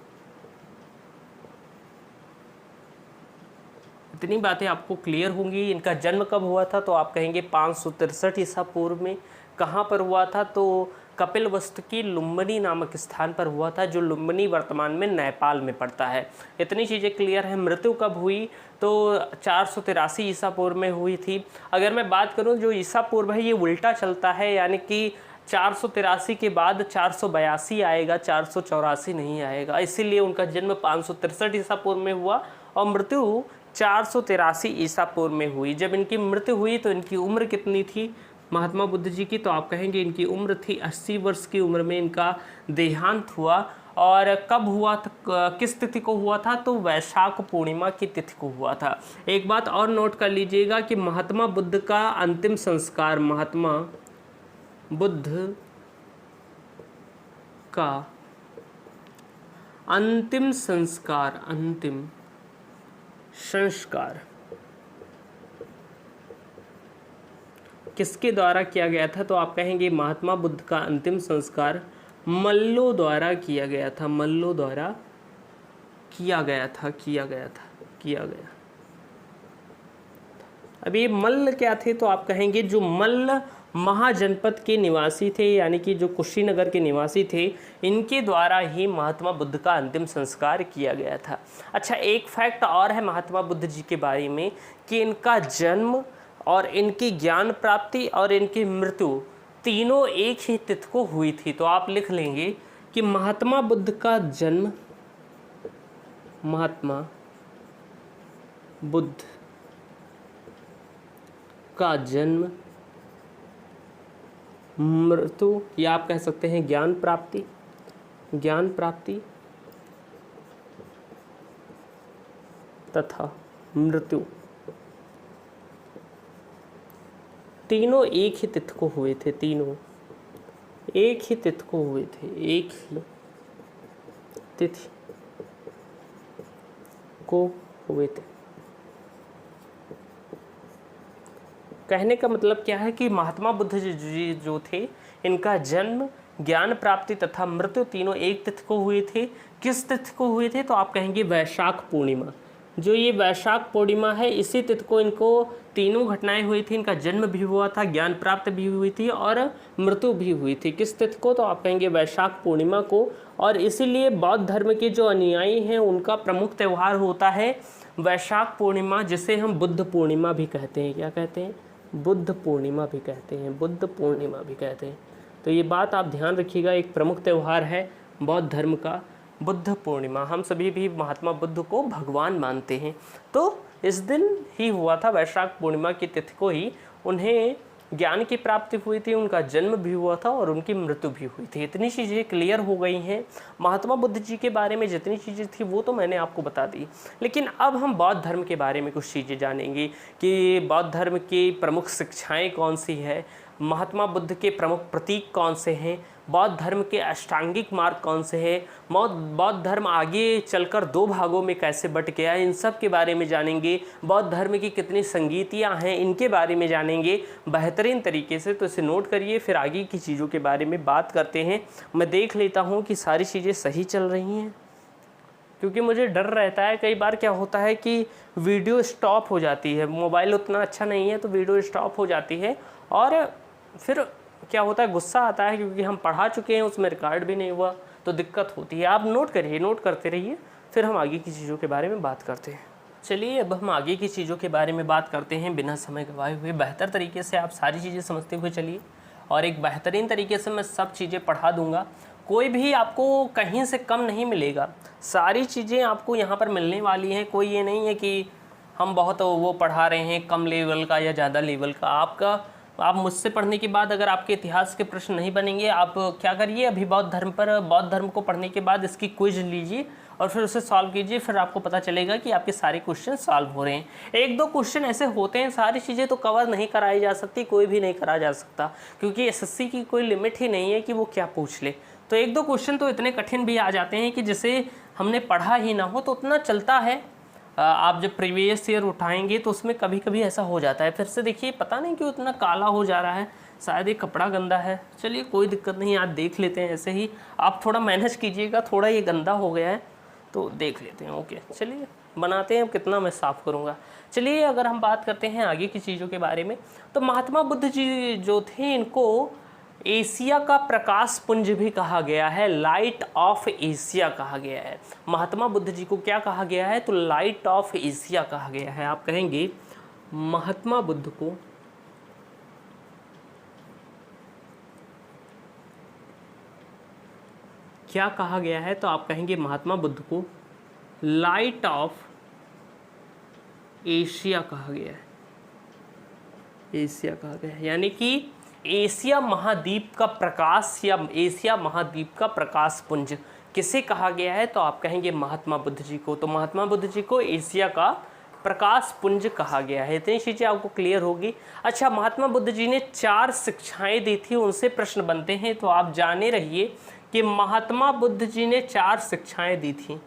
इतनी बातें आपको क्लियर होंगी। इनका जन्म कब हुआ था, तो आप कहेंगे 563 ईसा पूर्व में। कहाँ पर हुआ था, तो कपिलवस्तु की लुम्बिनी नामक स्थान पर हुआ था, जो लुम्बिनी वर्तमान में नेपाल में पड़ता है। इतनी चीज़ें क्लियर है। मृत्यु कब हुई, तो 483 ईसा पूर्व में हुई थी। अगर मैं बात करूं जो ईसा पूर्व है ये उल्टा चलता है, यानी कि 483 के बाद 482 आएगा, 484 नहीं आएगा। इसीलिए उनका जन्म 563 ईसा पूर्व में हुआ और मृत्यु 483 ईसा पूर्व में हुई। जब इनकी मृत्यु हुई तो इनकी उम्र कितनी थी महात्मा बुद्ध जी की, तो आप कहेंगे इनकी उम्र थी 80 वर्ष की उम्र में इनका देहांत हुआ। और कब हुआ था, किस तिथि को हुआ था, तो वैशाख पूर्णिमा की तिथि को हुआ था। एक बात और नोट कर लीजिएगा कि महात्मा बुद्ध का अंतिम संस्कार, महात्मा बुद्ध का अंतिम संस्कार, अंतिम संस्कार किसके द्वारा किया गया था, तो आप कहेंगे महात्मा बुद्ध का अंतिम संस्कार मल्लों द्वारा किया गया था, मल्लों द्वारा किया गया था। अब ये मल्ल क्या थे, तो आप कहेंगे जो मल्ल महाजनपद के निवासी थे, यानी कि जो कुशीनगर के निवासी थे, इनके द्वारा ही महात्मा बुद्ध का अंतिम संस्कार किया गया था। अच्छा, एक फैक्ट और है महात्मा बुद्ध जी के बारे में कि इनका जन्म और इनकी ज्ञान प्राप्ति और इनकी मृत्यु तीनों एक ही तिथि को हुई थी। तो आप लिख लेंगे कि महात्मा बुद्ध का जन्म, महात्मा बुद्ध का जन्म, मृत्यु, या आप कह सकते हैं ज्ञान प्राप्ति, ज्ञान प्राप्ति तथा मृत्यु तीनों एक ही तिथि को हुए थे। तीनों एक ही तिथि को हुए थे, एक ही तिथि को हुए थे। कहने का मतलब क्या है कि महात्मा बुद्ध जी जो थे, इनका जन्म, ज्ञान प्राप्ति तथा मृत्यु तीनों एक तिथि को हुए थे। किस तिथि को हुए थे, तो आप कहेंगे वैशाख पूर्णिमा। जो ये वैशाख पूर्णिमा है, इसी तिथि को इनको तीनों घटनाएं हुई थी। इनका जन्म भी हुआ था, ज्ञान प्राप्त भी हुई थी और मृत्यु भी हुई थी। किस तिथि को, तो आप कहेंगे वैशाख पूर्णिमा को। और इसीलिए बौद्ध धर्म के जो अनुयायी हैं उनका प्रमुख त्यौहार होता है वैशाख पूर्णिमा, जिसे हम बुद्ध पूर्णिमा भी कहते हैं। क्या कहते हैं, बुद्ध पूर्णिमा भी कहते हैं, बुद्ध पूर्णिमा भी कहते हैं। तो ये बात आप ध्यान रखिएगा, एक प्रमुख त्यौहार है बौद्ध धर्म का बुद्ध पूर्णिमा। हम सभी भी महात्मा बुद्ध को भगवान मानते हैं, तो इस दिन ही हुआ था, वैशाख पूर्णिमा की तिथि को ही उन्हें ज्ञान की प्राप्ति हुई थी, उनका जन्म भी हुआ था और उनकी मृत्यु भी हुई थी। इतनी चीज़ें क्लियर हो गई हैं। महात्मा बुद्ध जी के बारे में जितनी चीज़ें थी वो तो मैंने आपको बता दी, लेकिन अब हम बौद्ध धर्म के बारे में कुछ चीज़ें जानेंगे कि बौद्ध धर्म की प्रमुख शिक्षाएं कौन सी है, महात्मा बुद्ध के प्रमुख प्रतीक कौन से हैं, बौद्ध धर्म के अष्टांगिक मार्ग कौन से हैं, बौद्ध धर्म आगे चलकर दो भागों में कैसे बट गया है, इन सब के बारे में जानेंगे। बौद्ध धर्म की कितनी संगीतियाँ हैं, इनके बारे में जानेंगे बेहतरीन तरीके से। तो इसे नोट करिए, फिर आगे की चीज़ों के बारे में बात करते हैं। मैं देख लेता हूँ कि सारी चीज़ें सही चल रही हैं, क्योंकि मुझे डर रहता है कई बार क्या होता है कि वीडियो स्टॉप हो जाती है, मोबाइल उतना अच्छा नहीं है तो वीडियो स्टॉप हो जाती है और फिर क्या होता है, गुस्सा आता है, क्योंकि हम पढ़ा चुके हैं, उसमें रिकॉर्ड भी नहीं हुआ तो दिक्कत होती है। आप नोट करिए, नोट करते रहिए, फिर हम आगे की चीज़ों के बारे में बात करते हैं। चलिए अब हम आगे की चीज़ों के बारे में बात करते हैं, बिना समय गंवाए हुए। बेहतर तरीके से आप सारी चीज़ें समझते हुए चलिए और एक बेहतरीन तरीके से मैं सब चीज़ें पढ़ा दूंगा। कोई भी आपको कहीं से कम नहीं मिलेगा, सारी चीज़ें आपको यहाँ पर मिलने वाली हैं। कोई ये नहीं है कि हम बहुत वो पढ़ा रहे हैं कम लेवल का या ज़्यादा लेवल का। आप मुझसे पढ़ने के बाद अगर आपके इतिहास के प्रश्न नहीं बनेंगे, आप क्या करिए, अभी बौद्ध धर्म को पढ़ने के बाद इसकी क्विज लीजिए और फिर उसे सॉल्व कीजिए, फिर आपको पता चलेगा कि आपके सारे क्वेश्चन सॉल्व हो रहे हैं। एक दो क्वेश्चन ऐसे होते हैं, सारी चीज़ें तो कवर नहीं कराई जा सकती, कोई भी नहीं करा जा सकता, क्योंकि एसएससी की कोई लिमिट ही नहीं है कि वो क्या पूछ ले। तो एक दो क्वेश्चन तो इतने कठिन भी आ जाते हैं कि जिसे हमने पढ़ा ही ना हो तो उतना चलता है। आप जब प्रीवियस ईयर उठाएंगे तो उसमें कभी कभी ऐसा हो जाता है। फिर से देखिए, पता नहीं क्यों इतना काला हो जा रहा है, शायद ये कपड़ा गंदा है। चलिए कोई दिक्कत नहीं, आज देख लेते हैं ऐसे ही। आप थोड़ा मैनेज कीजिएगा, थोड़ा ये गंदा हो गया है तो देख लेते हैं। ओके चलिए बनाते हैं, अब कितना मैं साफ़ करूँगा। चलिए अगर हम बात करते हैं आगे की चीज़ों के बारे में, तो महात्मा बुद्ध जी जो थे, इनको एशिया का प्रकाश पुंज भी कहा गया है, लाइट ऑफ एशिया कहा गया है। महात्मा बुद्ध जी को क्या कहा गया है, तो लाइट ऑफ एशिया कहा गया है। आप कहेंगे महात्मा बुद्ध को क्या कहा गया है, तो आप कहेंगे महात्मा बुद्ध को लाइट ऑफ एशिया कहा गया है। एशिया कहा गया है, यानी कि एशिया महाद्वीप का प्रकाश या एशिया महाद्वीप का प्रकाश पुंज किसे कहा गया है, तो आप कहेंगे महात्मा बुद्ध जी को। तो महात्मा बुद्ध जी को एशिया का प्रकाश पुंज कहा गया है। इतनी चीज़ें आपको क्लियर होगी। अच्छा, महात्मा बुद्ध जी ने 4 शिक्षाएं दी थी, उनसे प्रश्न बनते हैं, तो आप जाने रहिए कि महात्मा बुद्ध जी ने 4 शिक्षाएं दी थी।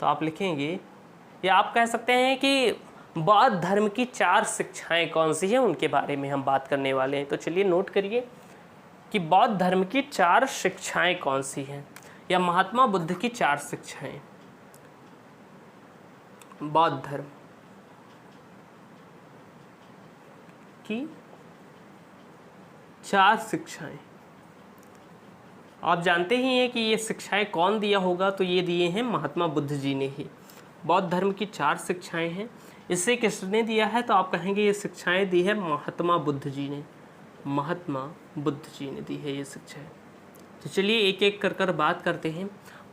तो आप लिखेंगे, या आप कह सकते हैं कि बौद्ध धर्म की 4 शिक्षाएं कौन सी हैं, उनके बारे में हम बात करने वाले हैं। तो चलिए नोट करिए कि बौद्ध धर्म की 4 शिक्षाएं कौन सी हैं, या महात्मा बुद्ध की 4 शिक्षाएं। बौद्ध धर्म की 4 शिक्षाएं। आप जानते ही हैं कि ये शिक्षाएं कौन दिया होगा, तो ये दिए हैं महात्मा बुद्ध जी ने ही। बौद्ध धर्म की 4 शिक्षाएं हैं। इसे किसने दिया है, तो आप कहेंगे ये शिक्षाएं दी है महात्मा बुद्ध जी ने। महात्मा बुद्ध जी ने दी है ये शिक्षाएं। तो चलिए एक एक कर कर बात करते हैं।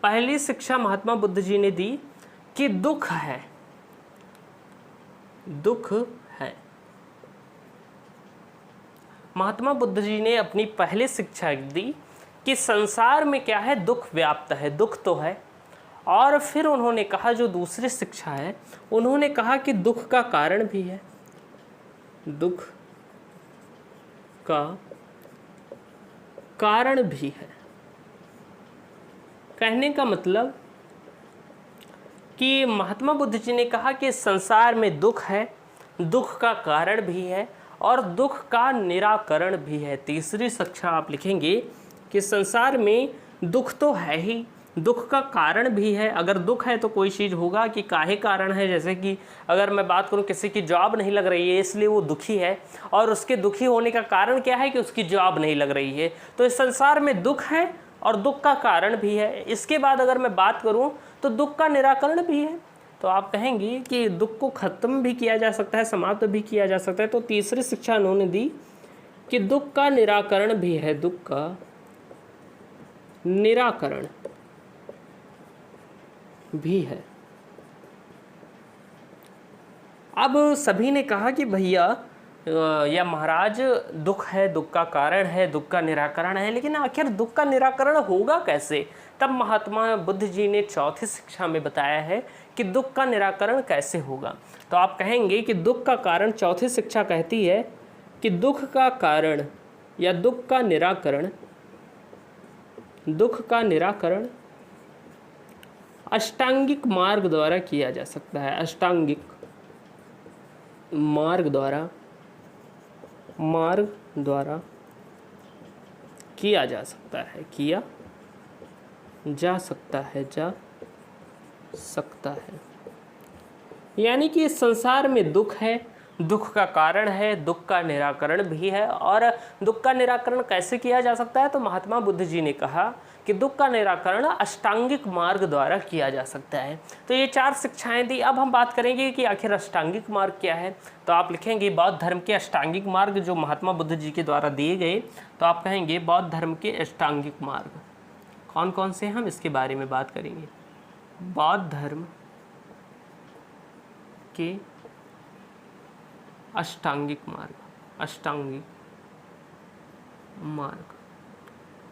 पहली शिक्षा महात्मा बुद्ध जी ने दी कि दुख है, दुख है। महात्मा बुद्ध जी ने अपनी पहली शिक्षा दी कि संसार में क्या है, दुख व्याप्त है, दुख तो है। और फिर उन्होंने कहा, जो दूसरी शिक्षा है, उन्होंने कहा कि दुख का कारण भी है, दुख का कारण भी है। कहने का मतलब कि महात्मा बुद्ध जी ने कहा कि संसार में दुख है, दुख का कारण भी है और दुख का निराकरण भी है। तीसरी शिक्षा आप लिखेंगे कि संसार में दुख तो है ही, दुख का कारण भी है। अगर दुख है तो कोई चीज़ होगा कि काहे कारण है। जैसे कि अगर मैं बात करूं, किसी की जॉब नहीं लग रही है इसलिए वो दुखी है, और उसके दुखी होने का कारण क्या है कि उसकी जॉब नहीं लग रही है। तो इस संसार में दुख है और दुख का कारण भी है। इसके बाद अगर मैं बात करूं तो दुख का निराकरण भी है। तो आप कहेंगे कि दुख को ख़त्म भी किया जा सकता है, समाप्त भी किया जा सकता है। तो तीसरी शिक्षा उन्होंने दी कि दुख का निराकरण भी है, दुख का निराकरण भी है। अब सभी ने कहा कि भैया या महाराज, दुख है, दुख का कारण है, दुख का निराकरण है, लेकिन आखिर दुख का निराकरण होगा कैसे। तब महात्मा बुद्ध जी ने चौथी शिक्षा में बताया है कि दुख का निराकरण कैसे होगा। तो आप कहेंगे कि दुख का कारण, चौथी शिक्षा कहती है कि दुख का कारण या दुख का निराकरण, दुख का निराकरण अष्टांगिक मार्ग द्वारा किया जा सकता है। अष्टांगिक मार्ग द्वारा किया जा सकता है, किया जा सकता है। यानी कि इस संसार में दुख है, दुख का कारण है, दुख का निराकरण भी है। और दुख का निराकरण कैसे किया जा सकता है, तो महात्मा बुद्ध जी ने कहा कि दुख का निराकरण अष्टांगिक मार्ग द्वारा किया जा सकता है। तो ये 4 शिक्षाएं दी। अब हम बात करेंगे कि आखिर अष्टांगिक मार्ग क्या है। तो आप लिखेंगे बौद्ध धर्म के अष्टांगिक मार्ग जो महात्मा बुद्ध जी के द्वारा दिए गए। तो आप कहेंगे बौद्ध धर्म के अष्टांगिक मार्ग कौन कौन से, हम इसके बारे में बात करेंगे। बौद्ध धर्म के अष्टांगिक मार्ग।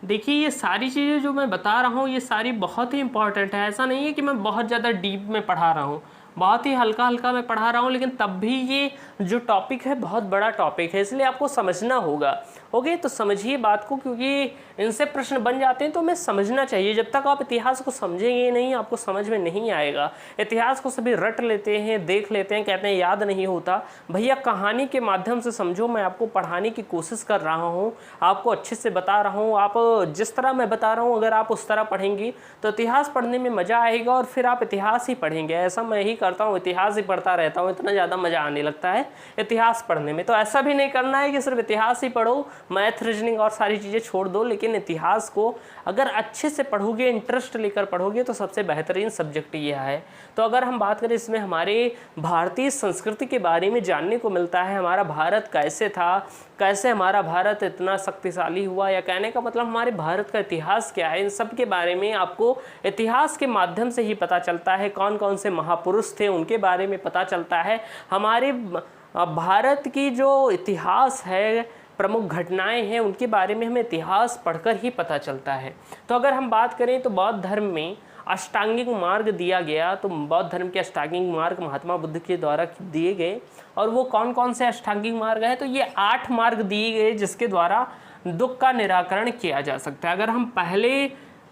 देखिए ये सारी चीज़ें जो मैं बता रहा हूँ ये सारी बहुत ही इंपॉर्टेंट है। ऐसा नहीं है कि मैं बहुत ज़्यादा डीप में पढ़ा रहा हूँ, बहुत ही हल्का हल्का मैं पढ़ा रहा हूँ, लेकिन तब भी ये जो टॉपिक है बहुत बड़ा टॉपिक है, इसलिए आपको समझना होगा। ओके, तो समझिए बात को, क्योंकि इनसे प्रश्न बन जाते हैं तो हमें समझना चाहिए। जब तक आप इतिहास को समझेंगे नहीं, आपको समझ में नहीं आएगा। इतिहास को सभी रट लेते हैं, देख लेते हैं, कहते हैं याद नहीं होता। भैया कहानी के माध्यम से समझो। मैं आपको पढ़ाने की कोशिश कर रहा हूँ, आपको अच्छे से बता रहा हूँ। आप जिस तरह मैं बता रहा हूँ अगर आप उस तरह पढ़ेंगे तो इतिहास पढ़ने में मज़ा आएगा और फिर आप इतिहास ही पढ़ेंगे। ऐसा मैं ही करता हूँ, इतिहास ही पढ़ता रहता हूँ, इतना ज़्यादा मज़ा आने लगता है इतिहास पढ़ने में। तो ऐसा भी नहीं करना है कि सिर्फ इतिहास ही पढ़ो, मैथ रीजनिंग और सारी चीज़ें छोड़ दो। लेकिन इतिहास को अगर अच्छे से पढ़ोगे, इंटरेस्ट लेकर पढ़ोगे तो सबसे बेहतरीन सब्जेक्ट यह है। तो अगर हम बात करें इसमें हमारे भारतीय संस्कृति के बारे में जानने को मिलता है। हमारा भारत कैसे था, कैसे हमारा भारत इतना शक्तिशाली हुआ, या कहने का मतलब हमारे भारत का इतिहास क्या है, इन सब के बारे में आपको इतिहास के माध्यम से ही पता चलता है। कौन कौन से महापुरुष थे उनके बारे में पता चलता है। हमारे भारत की जो इतिहास है, प्रमुख घटनाएं हैं, उनके बारे में हमें इतिहास पढ़कर ही पता चलता है। तो अगर हम बात करें तो बौद्ध धर्म में अष्टांगिक मार्ग दिया गया। तो बौद्ध धर्म के अष्टांगिक मार्ग महात्मा बुद्ध के द्वारा दिए गए। और वो कौन कौन से अष्टांगिक मार्ग हैं, तो ये 8 मार्ग दिए गए जिसके द्वारा दुख का निराकरण किया जा सकता है। अगर हम पहले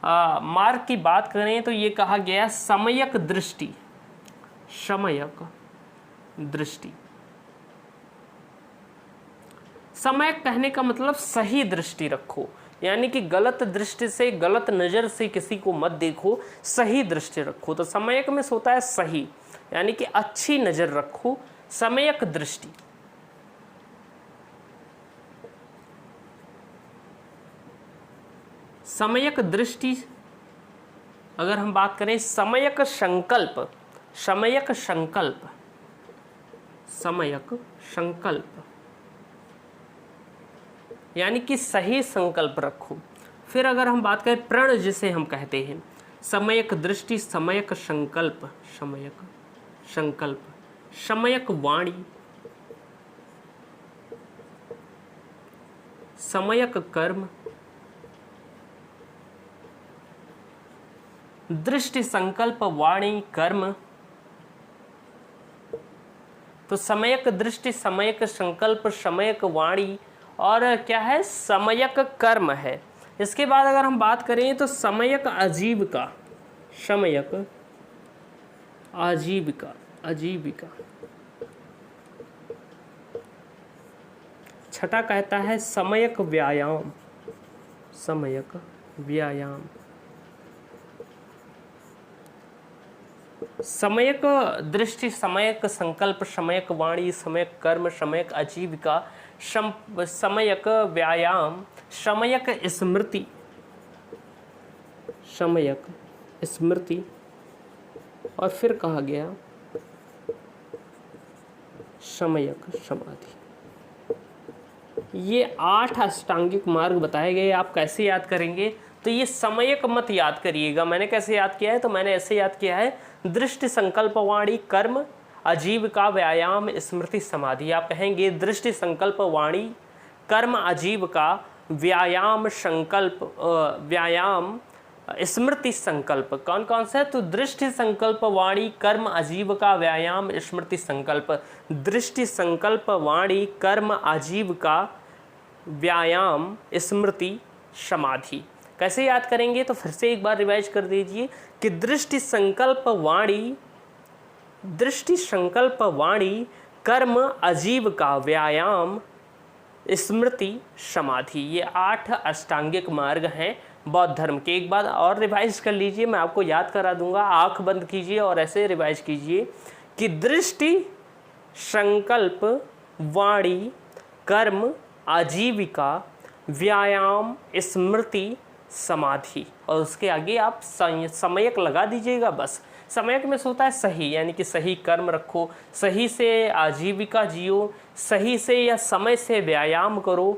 मार्ग की बात करें तो ये कहा गया सम्यक दृष्टि। सम्यक दृष्टि, सम्यक कहने का मतलब सही दृष्टि रखो, यानी कि गलत दृष्टि से, गलत नज़र से किसी को मत देखो, सही दृष्टि रखो। तो सम्यक में होता है सही, यानी कि अच्छी नज़र रखो, सम्यक दृष्टि। समयक दृष्टि, अगर हम बात करें समयक संकल्प, समयक संकल्प, समयक संकल्प यानी कि सही संकल्प रखो। फिर अगर हम बात करें प्रण, जिसे हम कहते हैं समयक दृष्टि, समयक संकल्प, समयक संकल्प, समयक वाणी, समयक कर्म, दृष्टि संकल्प वाणी कर्म। तो समयक दृष्टि, समयक संकल्प, समयक वाणी और क्या है, समयक कर्म है। इसके बाद अगर हम बात करें तो समयक आजीविका, समयक आजीविका, आजीविका। छठा कहता है समयक व्यायाम, समयक व्यायाम, समयक दृष्टि, समयक संकल्प, समयक वाणी, समयक कर्म, समयक आजीविका, समयक व्यायाम, समयक स्मृति, समयक स्मृति और फिर कहा गया समयक समाधि। ये 8 अष्टांगिक मार्ग बताए गए। आप कैसे याद करेंगे, तो ये समयक मत याद करिएगा। मैंने कैसे याद किया है, तो मैंने ऐसे याद किया है, दृष्टि संकल्प वाणी कर्म आजीविका व्यायाम स्मृति समाधि। आप कहेंगे दृष्टि संकल्प वाणी कर्म आजीविका व्यायाम संकल्प व्यायाम स्मृति संकल्प। कौन कौन सा है, तो दृष्टि संकल्प वाणी कर्म आजीविका व्यायाम स्मृति संकल्प। दृष्टि संकल्प वाणी कर्म आजीविका व्यायाम स्मृति समाधि। कैसे याद करेंगे, तो फिर से एक बार रिवाइज कर दीजिए कि दृष्टि संकल्प वाणी, दृष्टि संकल्प वाणी कर्म आजीविका व्यायाम स्मृति समाधि। ये 8 अष्टांगिक मार्ग हैं बौद्ध धर्म के। एक बार और रिवाइज कर लीजिए, मैं आपको याद करा दूंगा। आंख बंद कीजिए और ऐसे रिवाइज कीजिए कि दृष्टि संकल्प वाणी कर्म आजीविका व्यायाम स्मृति समाधि, और उसके आगे आप समयक लगा दीजिएगा। बस समयक में से होता है सही, यानी कि सही कर्म रखो, सही से आजीविका जियो, सही से या समय से व्यायाम करो।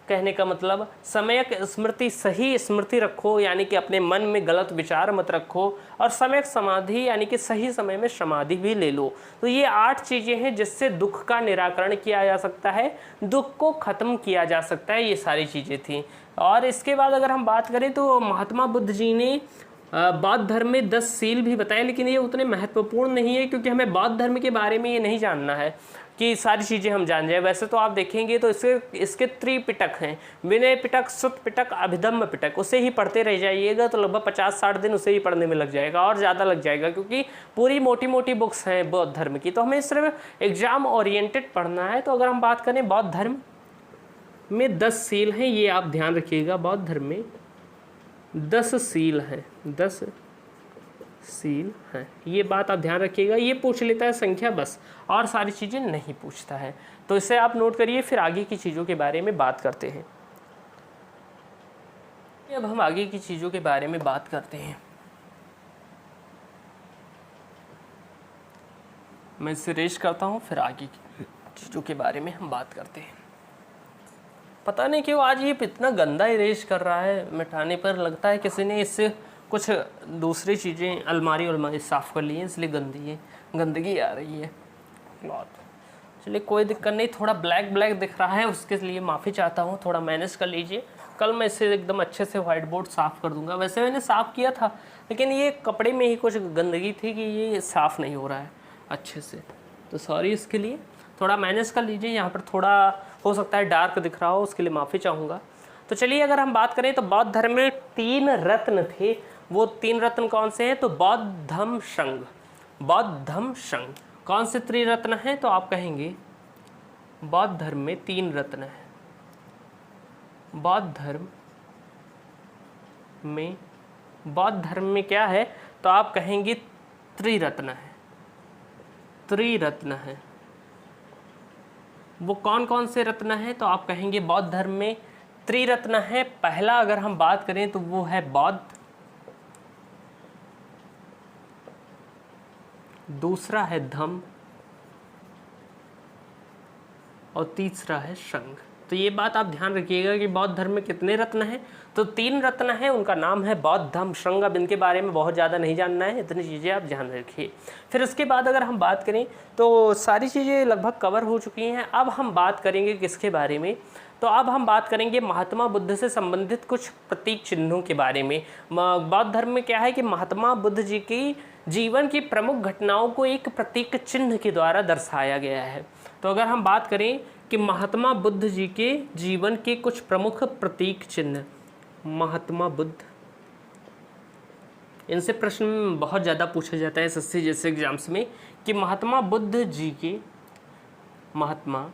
कहने का मतलब समयक स्मृति, सही स्मृति रखो, यानी कि अपने मन में गलत विचार मत रखो, और समयक समाधि यानी कि सही समय में समाधि भी ले लो। तो ये 8 चीज़ें हैं जिससे दुख का निराकरण किया जा सकता है, दुख को खत्म किया जा सकता है। ये सारी चीज़ें थी। और इसके बाद अगर हम बात करें तो महात्मा बुद्ध जी ने बौद्ध धर्म में 10 सील भी बताए, लेकिन ये उतने महत्वपूर्ण नहीं है क्योंकि हमें बौद्ध धर्म के बारे में ये नहीं जानना है कि सारी चीज़ें हम जान जाए। वैसे तो आप देखेंगे तो इसके त्रिपिटक हैं, विनय पिटक, सुत्त पिटक, अभिधम्म पिटक। उसे ही पढ़ते रह जाइएगा तो लगभग 50-60 दिन उसे ही पढ़ने में लग जाएगा, और ज़्यादा लग जाएगा, क्योंकि पूरी मोटी मोटी बुक्स हैं बौद्ध धर्म की। तो हमें सिर्फ एग्जाम ओरिएंटेड पढ़ना है। तो अगर हम बात करें बौद्ध धर्म में 10 सील हैं, ये आप ध्यान रखिएगा। बौद्ध धर्म में 10 सील हैं, 10 सील हैं, ये बात आप ध्यान रखिएगा। ये पूछ लेता है संख्या बस, और सारी चीज़ें नहीं पूछता है। तो इसे आप नोट करिए, फिर आगे की चीज़ों के बारे में बात करते हैं। अब हम आगे की चीज़ों के बारे में बात करते हैं। मैं इसे रेश करता हूँ, फिर आगे की चीज़ों के बारे में हम बात करते हैं। पता नहीं क्यों आज ये इतना गंदा इरेज कर रहा है, मिटाने पर लगता है किसी ने इससे कुछ दूसरी चीज़ें अलमारी साफ़ कर ली हैं, इसलिए गंदगी आ रही है बहुत। चलिए कोई दिक्कत नहीं, थोड़ा ब्लैक दिख रहा है उसके लिए माफ़ी चाहता हूँ, थोड़ा मैनेज कर लीजिए। कल मैं इसे एकदम अच्छे से व्हाइट बोर्ड साफ़ कर दूंगा। वैसे मैंने साफ़ किया था, लेकिन ये कपड़े में ही कुछ गंदगी थी कि ये साफ़ नहीं हो रहा है अच्छे से, तो सॉरी इसके लिए। थोड़ा मैनेज कर लीजिए, यहाँ पर थोड़ा हो सकता है डार्क दिख रहा हो, उसके लिए माफ़ी चाहूँगा। तो चलिए अगर हम बात करें तो बौद्ध धर्म में 3 रत्न थे। वो 3 रत्न कौन से हैं, तो बौद्ध धम्म संघ, बौद्ध धम्म संघ। कौन से त्रिरत्न हैं, तो आप कहेंगे बौद्ध धर्म में 3 रत्न हैं। बौद्ध धर्म में क्या है, तो आप कहेंगे त्रिरत्न है, त्रिरत्न है। वो कौन कौन से रत्न हैं, तो आप कहेंगे बौद्ध धर्म में त्रिरत्न है। पहला अगर हम बात करें तो वो है बौद्ध, दूसरा है धम्म और तीसरा है संघ। तो ये बात आप ध्यान रखिएगा कि बौद्ध धर्म में कितने रत्न हैं, तो 3 रत्न हैं, उनका नाम है बौद्ध, धम्म, संघ। अब इनके बारे में बहुत ज़्यादा नहीं जानना है, इतनी चीज़ें आप ध्यान रखिए। फिर उसके बाद अगर हम बात करें तो सारी चीज़ें लगभग कवर हो चुकी हैं। अब हम बात करेंगे किसके बारे में, तो अब हम बात करेंगे महात्मा बुद्ध से संबंधित कुछ प्रतीक चिन्हों के बारे में। बौद्ध धर्म में क्या है कि महात्मा बुद्ध जी की जीवन की प्रमुख घटनाओं को एक प्रतीक चिन्ह के द्वारा दर्शाया गया है। तो अगर हम बात करें कि महात्मा बुद्ध जी के जीवन के कुछ प्रमुख प्रतीक चिन्ह, महात्मा बुद्ध, इनसे प्रश्न बहुत ज़्यादा पूछा जाता है एसएससी जैसे एग्जाम्स में कि महात्मा बुद्ध जी के, महात्मा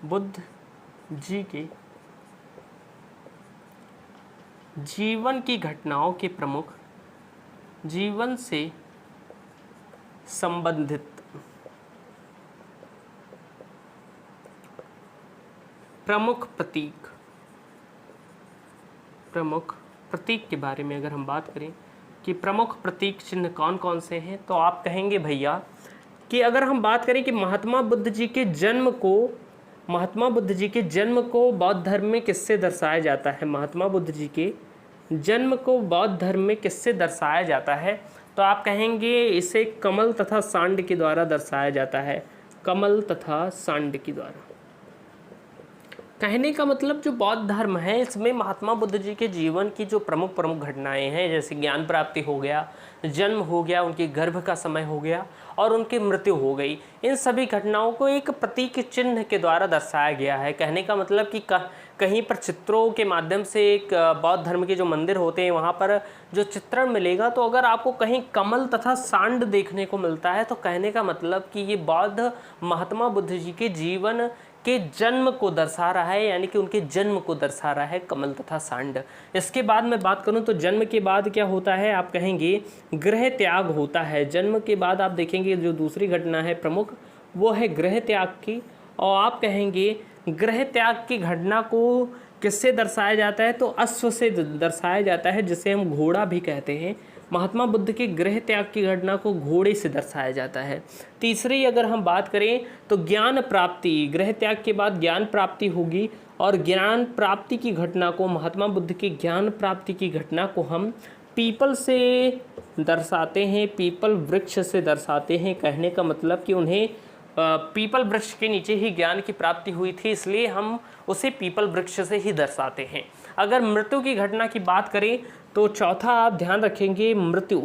बुद्ध जी के जीवन की घटनाओं के प्रमुख, जीवन से संबंधित प्रमुख प्रतीक, प्रमुख प्रतीक के बारे में अगर हम बात करें कि प्रमुख प्रतीक चिन्ह कौन कौन से हैं, तो आप कहेंगे भैया कि अगर हम बात करें कि महात्मा बुद्ध जी के जन्म को, महात्मा बुद्ध जी के जन्म को बौद्ध धर्म में किससे दर्शाया जाता है, महात्मा बुद्ध जी के जन्म को बौद्ध धर्म में किससे दर्शाया जाता है, तो आप कहेंगे इसे कमल तथा सांड के द्वारा दर्शाया जाता है, कमल तथा सांड के द्वारा। कहने का मतलब जो बौद्ध धर्म है इसमें महात्मा बुद्ध जी के जीवन की जो प्रमुख प्रमुख घटनाएं हैं, जैसे ज्ञान प्राप्ति हो गया, जन्म हो गया, उनके गर्भ का समय हो गया और उनकी मृत्यु हो गई, इन सभी घटनाओं को एक प्रतीक चिन्ह के द्वारा दर्शाया गया है। कहने का मतलब कि कहीं पर चित्रों के माध्यम से, एक बौद्ध धर्म के जो मंदिर होते हैं वहाँ पर जो चित्रण मिलेगा, तो अगर आपको कहीं कमल तथा सांड देखने को मिलता है तो कहने का मतलब कि ये बौद्ध महात्मा बुद्ध जी के जीवन के जन्म को दर्शा रहा है, यानी कि उनके जन्म को दर्शा रहा है कमल तथा सांड। इसके बाद मैं बात करूं तो जन्म के बाद क्या होता है, आप कहेंगे गृह त्याग होता है। जन्म के बाद आप देखेंगे जो दूसरी घटना है प्रमुख वो है गृह त्याग की, और आप कहेंगे गृह त्याग की घटना को किससे दर्शाया जाता है, तो अश्व से दर्शाया जाता है, जिसे हम घोड़ा भी कहते हैं। महात्मा बुद्ध के गृह त्याग की घटना को घोड़े से दर्शाया जाता है। तीसरी अगर हम बात करें तो ज्ञान प्राप्ति, गृह त्याग के बाद ज्ञान प्राप्ति होगी, और ज्ञान प्राप्ति की घटना को, महात्मा बुद्ध की ज्ञान प्राप्ति की घटना को हम पीपल से दर्शाते हैं, पीपल वृक्ष से दर्शाते हैं। कहने का मतलब कि उन्हें पीपल वृक्ष के नीचे ही ज्ञान की प्राप्ति हुई थी, इसलिए हम उसे पीपल वृक्ष से ही दर्शाते हैं। अगर मृत्यु की घटना की बात करें तो चौथा आप ध्यान रखेंगे मृत्यु,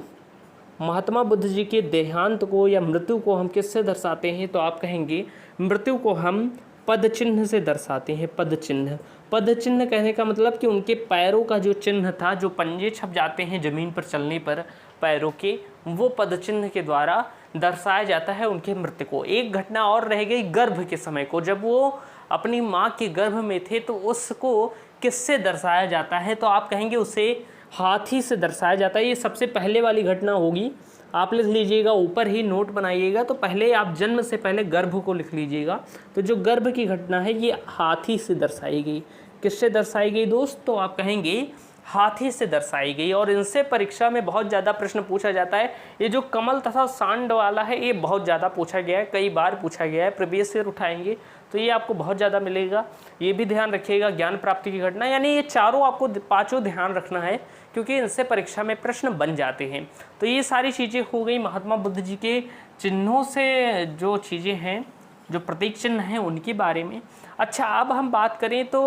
महात्मा बुद्ध जी के देहांत को या मृत्यु को हम किससे दर्शाते हैं, तो आप कहेंगे मृत्यु को हम पद चिन्ह से दर्शाते हैं। पद चिन्ह, पद चिन्ह कहने का मतलब कि उनके पैरों का जो चिन्ह था, जो पंजे छप जाते हैं ज़मीन पर चलने पर पैरों के, वो पद चिन्ह के द्वारा दर्शाया जाता है उनके मृत्यु को। एक घटना और रह गई गर्भ के समय को, जब वो अपनी माँ के गर्भ में थे तो उसको किससे दर्शाया जाता है, तो आप कहेंगे उसे हाथी से दर्शाया जाता है। ये सबसे पहले वाली घटना होगी, आप लिख लीजिएगा, ऊपर ही नोट बनाइएगा। तो पहले आप जन्म से पहले गर्भ को लिख लीजिएगा। तो जो गर्भ की घटना है ये हाथी से दर्शाई गई। किससे दर्शाई गई दोस्त, तो आप कहेंगे हाथी से दर्शाई गई। और इनसे परीक्षा में बहुत ज़्यादा प्रश्न पूछा जाता है। ये जो कमल तथा सांड वाला है ये बहुत ज़्यादा पूछा गया है, कई बार पूछा गया है, प्रीवियस ईयर उठाएंगे तो ये आपको बहुत ज़्यादा मिलेगा। ये भी ध्यान रखिएगा, ज्ञान प्राप्ति की घटना, यानी ये चारों आपको पांचों ध्यान रखना है, क्योंकि इनसे परीक्षा में प्रश्न बन जाते हैं। तो ये सारी चीज़ें हो गई महात्मा बुद्ध जी के चिन्हों से, जो चीज़ें हैं, जो प्रतीक चिन्ह हैं उनके बारे में। अच्छा, अब हम बात करें तो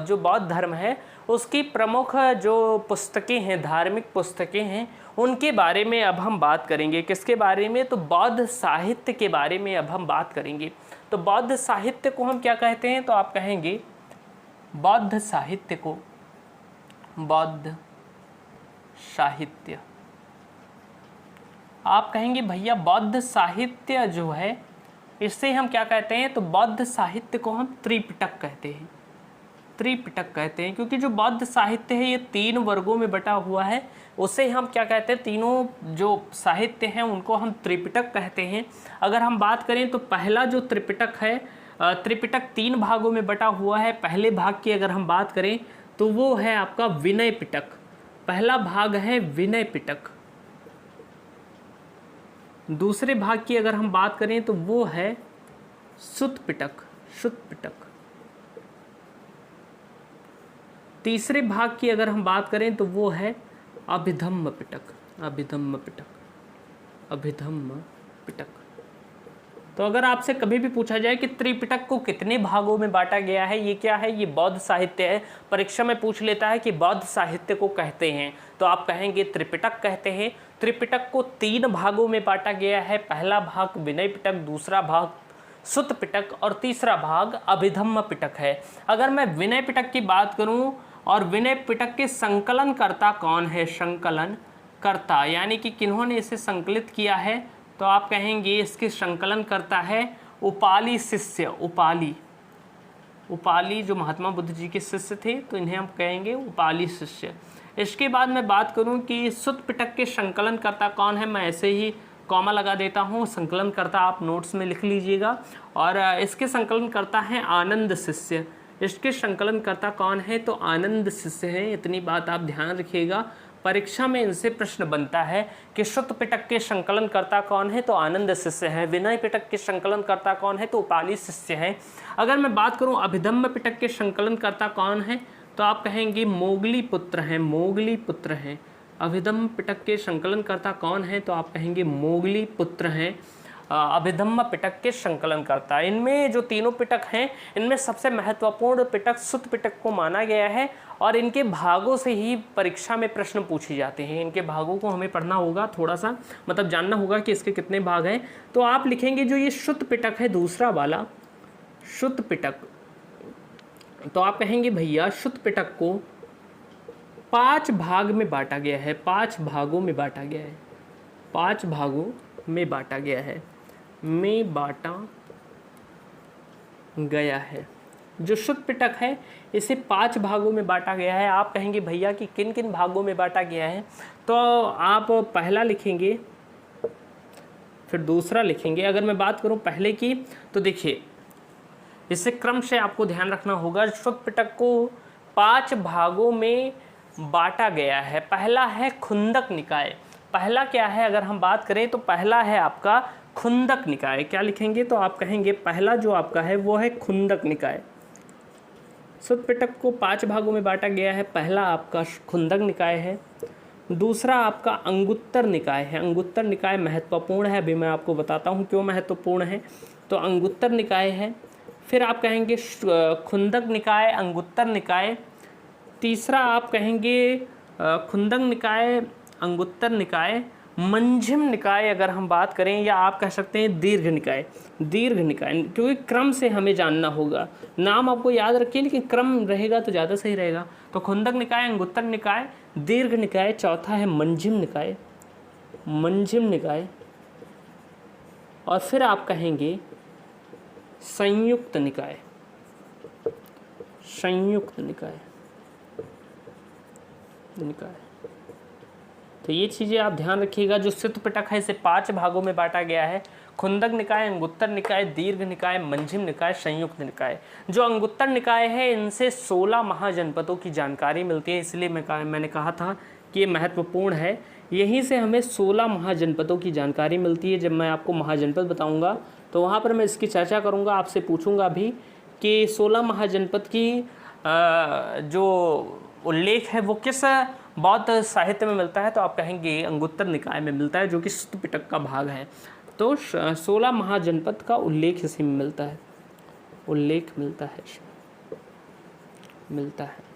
जो बौद्ध धर्म है उसकी प्रमुख जो पुस्तकें हैं, धार्मिक पुस्तकें हैं, उनके बारे में अब हम बात करेंगे। किसके बारे में, तो बौद्ध साहित्य के बारे में अब हम बात करेंगे। तो बौद्ध साहित्य को हम क्या कहते हैं, तो आप कहेंगे बौद्ध साहित्य को, बौद्ध साहित्य, आप कहेंगे भैया बौद्ध साहित्य जो है इससे हम क्या कहते हैं, तो बौद्ध साहित्य को हम त्रिपिटक कहते हैं। त्रिपिटक कहते हैं क्योंकि जो बौद्ध साहित्य है ये 3 वर्गों में बटा हुआ है, उसे हम क्या कहते हैं, तीनों जो साहित्य हैं उनको हम त्रिपिटक कहते हैं। अगर हम बात करें तो पहला जो त्रिपिटक है त्रिपिटक 3 भागों में बटा हुआ है। पहले भाग की अगर हम बात करें तो वो है आपका विनय पिटक, पहला भाग है विनय पिटक। दूसरे भाग की अगर हम बात करें तो वो है सुत पिटक, सुत पिटक। तीसरे भाग की अगर हम बात करें तो वो है अभिधम्म पिटक, अभिधम्म पिटक, अभिधम्म पिटक। तो अगर आपसे कभी भी पूछा जाए कि त्रिपिटक को कितने भागों में बांटा गया है, ये क्या है, ये बौद्ध साहित्य है, परीक्षा में पूछ लेता है कि बौद्ध साहित्य को कहते हैं, तो आप कहेंगे त्रिपिटक कहते हैं। त्रिपिटक को 3 भागों में बांटा गया है। पहला भाग विनय पिटक, दूसरा भाग सुत पिटक और तीसरा भाग अभिधम्म पिटक है। अगर मैं विनय पिटक की बात करूं और विनय पिटक के संकलनकर्ता कौन है, संकलन करता यानी कि किन्होंने इसे संकलित किया है, तो आप कहेंगे इसके संकलन करता है उपाली शिष्य, उपाली, उपाली जो महात्मा बुद्ध जी के शिष्य थे, तो इन्हें हम कहेंगे उपाली शिष्य। इसके बाद मैं बात करूं कि सुत पिटक के संकलन करता कौन है, मैं ऐसे ही कॉमा लगा देता हूं, संकलन करता आप नोट्स में लिख लीजिएगा। और इसके संकलन करता है आनंद शिष्य, इसके संकलन करता कौन है, तो आनंद शिष्य है। इतनी बात आप ध्यान रखिएगा, परीक्षा में इनसे प्रश्न बनता है कि सुत पिटक के संकलनकर्ता कौन है, तो आनंद शिष्य है। विनय पिटक के संकलनकर्ता कौन है, तो उपाली शिष्य है। अगर मैं बात करूं अभिधम्म पिटक के संकलनकर्ता कौन है, तो आप कहेंगे मोगली पुत्र हैं, मोगली पुत्र हैं। अभिधम्म पिटक के संकलनकर्ता कौन है, तो आप कहेंगे मोगली पुत्र हैं अभिधम्म पिटक के संकलनकर्ता। इनमें जो तीनों पिटक हैं, इनमें सबसे महत्वपूर्ण पिटक सुत पिटक को माना गया है और इनके भागों से ही परीक्षा में प्रश्न पूछे जाते हैं। इनके भागों को हमें पढ़ना होगा, थोड़ा सा मतलब जानना होगा कि इसके कितने भाग हैं। तो आप लिखेंगे जो ये सुत पिटक है, दूसरा वाला सुत पिटक, तो आप कहेंगे भैया सुत पिटक को 5 भाग में बांटा गया है, 5 भागों में बांटा गया है, 5 भागों में बांटा गया है, में बांटा गया है। जो सुत पिटक है इसे 5 भागों में बांटा गया है। आप कहेंगे भैया कि किन किन भागों में बांटा गया है, तो आप पहला लिखेंगे फिर दूसरा लिखेंगे। अगर मैं बात करूं पहले की, तो देखिए इसे क्रम से आपको ध्यान रखना होगा। सुत पिटक को 5 भागों में बांटा गया है। पहला है खुंदक निकाय। पहला क्या है, अगर हम बात करें तो पहला है आपका खुंदक निकाय। क्या लिखेंगे, तो आप कहेंगे पहला जो आपका है वो है खुंदक निकाय। सुत पिटक को 5 भागों में बांटा गया है। पहला आपका खुंदक निकाय है, दूसरा आपका अंगुत्तर निकाय है। अंगुत्तर निकाय महत्वपूर्ण है, अभी मैं आपको बताता हूँ क्यों महत्वपूर्ण है। तो अंगुत्तर निकाय है, फिर आप कहेंगे खुंदक निकाय, अंगुत्तर निकाय। तीसरा आप कहेंगे खुंदक निकाय, अंगुत्तर निकाय, मंझिम निकाय अगर हम बात करें, या आप कह सकते हैं दीर्घ निकाय। दीर्घ निकाय, क्योंकि क्रम से हमें जानना होगा, नाम आपको याद रखिए लेकिन क्रम रहेगा तो ज़्यादा सही रहेगा। तो खुंदक निकाय, अंगुत्तर निकाय, दीर्घ निकाय। चौथा है मंझिम निकाय, मंझिम निकाय। और फिर आप कहेंगे संयुक्त निकाय, संयुक्त निकाय, निकाय। तो ये चीज़ें आप ध्यान रखिएगा। जो सुत पिटक है इसे 5 भागों में बांटा गया है। खुंदक निकाय, अंगुत्तर निकाय, दीर्घ निकाय, मंझिम निकाय, संयुक्त निकाय। जो अंगुत्तर निकाय है इनसे 16 महाजनपदों की जानकारी मिलती है, इसलिए मैंने कहा था कि ये महत्वपूर्ण है। यहीं से हमें 16 महाजनपदों की जानकारी मिलती है। जब मैं आपको महाजनपद बताऊंगा तो वहाँ पर मैं इसकी चर्चा करूँगा, आपसे पूछूँगा भी कि 16 महाजनपद की जो उल्लेख है वो किस बौद्ध साहित्य में मिलता है, तो आप कहेंगे अंगुत्तर निकाय में मिलता है, जो कि सुत पिटक का भाग है। तो 16 महाजनपद का उल्लेख इसी में मिलता है, उल्लेख मिलता है, मिलता है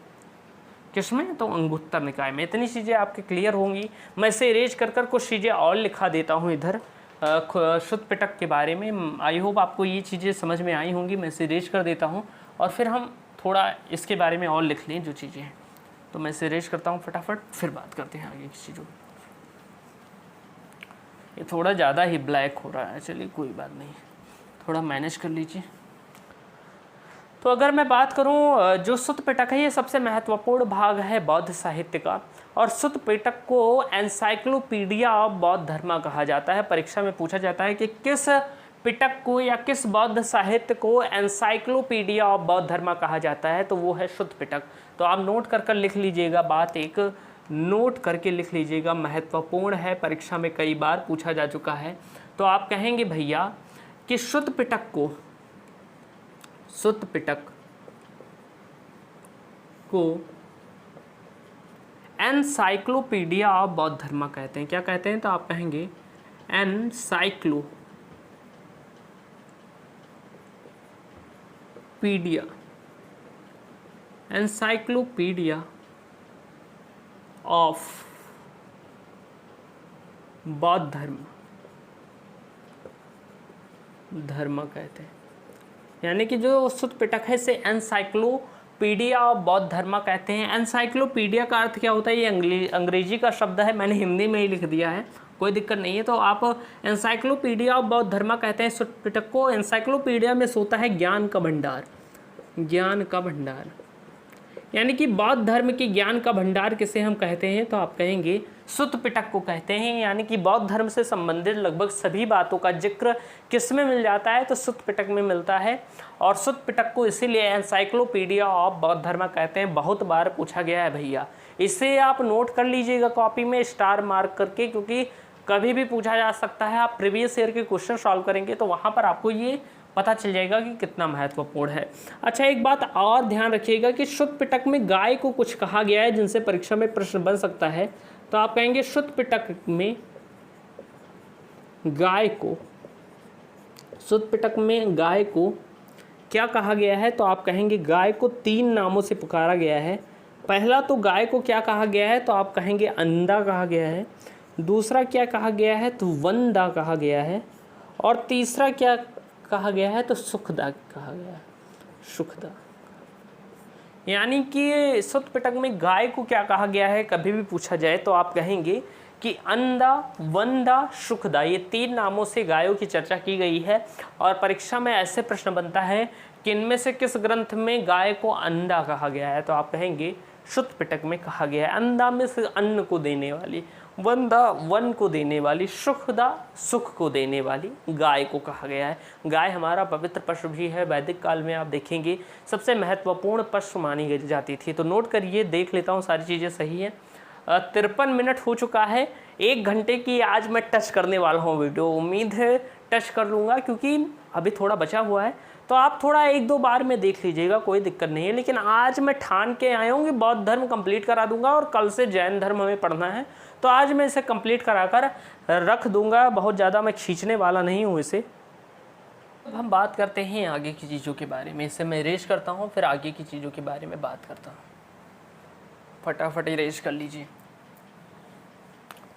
किसमें, तो अंगुत्तर निकाय में। इतनी चीज़ें आपके क्लियर होंगी। मैं इसे इरेज कर कुछ चीज़ें और लिखा देता हूँ इधर सुत पिटक के बारे में। आई होप आपको ये चीज़ें समझ में आई होंगी। मैं इसे इरेज कर देता हूँ और फिर हम थोड़ा इसके बारे में और लिख लें जो चीज़ें हैं। तो मैं इसे इरेज करता हूँ फटाफट, फिर बात करते हैं आगे की चीज़ों की। ये थोड़ा ज़्यादा ही ब्लैक हो रहा है, चलिए कोई बात नहीं, थोड़ा मैनेज कर लीजिए। तो अगर मैं बात करूं जो सुत पिटक है ये सबसे महत्वपूर्ण भाग है बौद्ध साहित्य का, और सुत पिटक को एनसाइक्लोपीडिया ऑफ बौद्ध धर्म कहा जाता है। परीक्षा में पूछा जाता है कि किस पिटक को या किस बौद्ध साहित्य को एनसाइक्लोपीडिया ऑफ बौद्ध धर्म कहा जाता है? तो वो है शुद्ध पिटक। तो आप नोट कर लिख लीजिएगा, बात एक नोट करके लिख लीजिएगा, महत्वपूर्ण है, परीक्षा में कई बार पूछा जा चुका है। तो आप कहेंगे भैया कि शुद्ध पिटक को एनसाइक्लोपीडिया ऑफ बौद्ध धर्म कहते हैं। क्या कहते हैं? तो आप कहेंगे एनसाइक्लोपीडिया ऑफ बौद्ध धर्म कहते हैं। यानी कि जो शुद्ध पिटक है इसे एनसाइक्लोपीडिया ऑफ बौद्ध धर्म कहते हैं। एनसाइक्लोपीडिया का अर्थ क्या होता है? ये अंग्रेजी का शब्द है, मैंने हिंदी में ही लिख दिया है, कोई दिक्कत नहीं है। तो आप एनसाइक्लोपीडिया ऑफ बौद्ध धर्म कहते हैं शुद्ध पिटक को। एनसाइक्लोपीडिया में सोता है ज्ञान का भंडार, यानी कि बौद्ध धर्म के ज्ञान का भंडार किसे हम कहते हैं? तो आप कहेंगे शुद्ध पिटक को कहते हैं। यानी कि बौद्ध धर्म से संबंधित लगभग सभी बातों का जिक्र किस में मिल जाता है? तो शुद्ध पिटक में मिलता है। और शुद्ध पिटक को इसीलिए एनसाइक्लोपीडिया ऑफ बौद्ध धर्म कहते हैं। बहुत बार पूछा गया है भैया, इसे आप नोट कर लीजिएगा कॉपी में स्टार मार्क करके, क्योंकि कभी भी पूछा जा सकता है। आप प्रीवियस ईयर के क्वेश्चन सॉल्व करेंगे तो वहाँ पर आपको ये पता चल जाएगा कि कितना महत्वपूर्ण है। अच्छा, एक बात और ध्यान रखिएगा कि शुद्ध पिटक में गाय को कुछ कहा गया है जिनसे परीक्षा में प्रश्न बन सकता है। तो आप कहेंगे शुद्ध पिटक में गाय को क्या कहा गया है? तो आप कहेंगे गाय को 3 नामों से पुकारा गया है। पहला तो गाय को क्या कहा गया है? तो आप कहेंगे अंधा कहा गया है। दूसरा क्या कहा गया है? तो वंदा कहा गया है। और तीसरा क्या कहा गया है? तो सुखदा कहा गया है, सुखदा। यानी कि शुद्ध पिटक में गाय को क्या कहा गया है कभी भी पूछा जाए तो आप कहेंगे कि अंधा, वंदा, सुखदा, ये 3 नामों से गायों की चर्चा की गई है। और परीक्षा में ऐसे प्रश्न बनता है कि इनमें से किस ग्रंथ में गाय को अंधा कहा गया है? तो आप कहेंगे शुद्ध पिटक में कहा गया है। अंधा में से अन्न को देने वाली, वंदा वन को देने वाली, सुखदा सुख को देने वाली गाय को कहा गया है। गाय हमारा पवित्र पशु भी है। वैदिक काल में आप देखेंगे सबसे महत्वपूर्ण पशु मानी जाती थी। तो नोट करिए, देख लेता हूँ सारी चीज़ें सही है। 53 मिनट हो चुका है। 1 घंटे की आज मैं टच करने वाला हूँ वीडियो। उम्मीद है टच कर लूँगा, क्योंकि अभी थोड़ा बचा हुआ है। तो आप थोड़ा 1-2 बार में देख लीजिएगा, कोई दिक्कत नहीं है। लेकिन आज मैं ठान के आया हूँ कि बौद्ध धर्म कंप्लीट करा दूंगा और कल से जैन धर्म हमें पढ़ना है। तो आज मैं इसे कंप्लीट कराकर रख दूंगा, बहुत ज़्यादा मैं खींचने वाला नहीं हूँ इसे। अब हम बात करते हैं आगे की चीज़ों के बारे में। इसे मैं इरेज करता हूँ, फिर आगे की चीज़ों के बारे में बात करता हूँ। फटाफट इरेज कर लीजिए।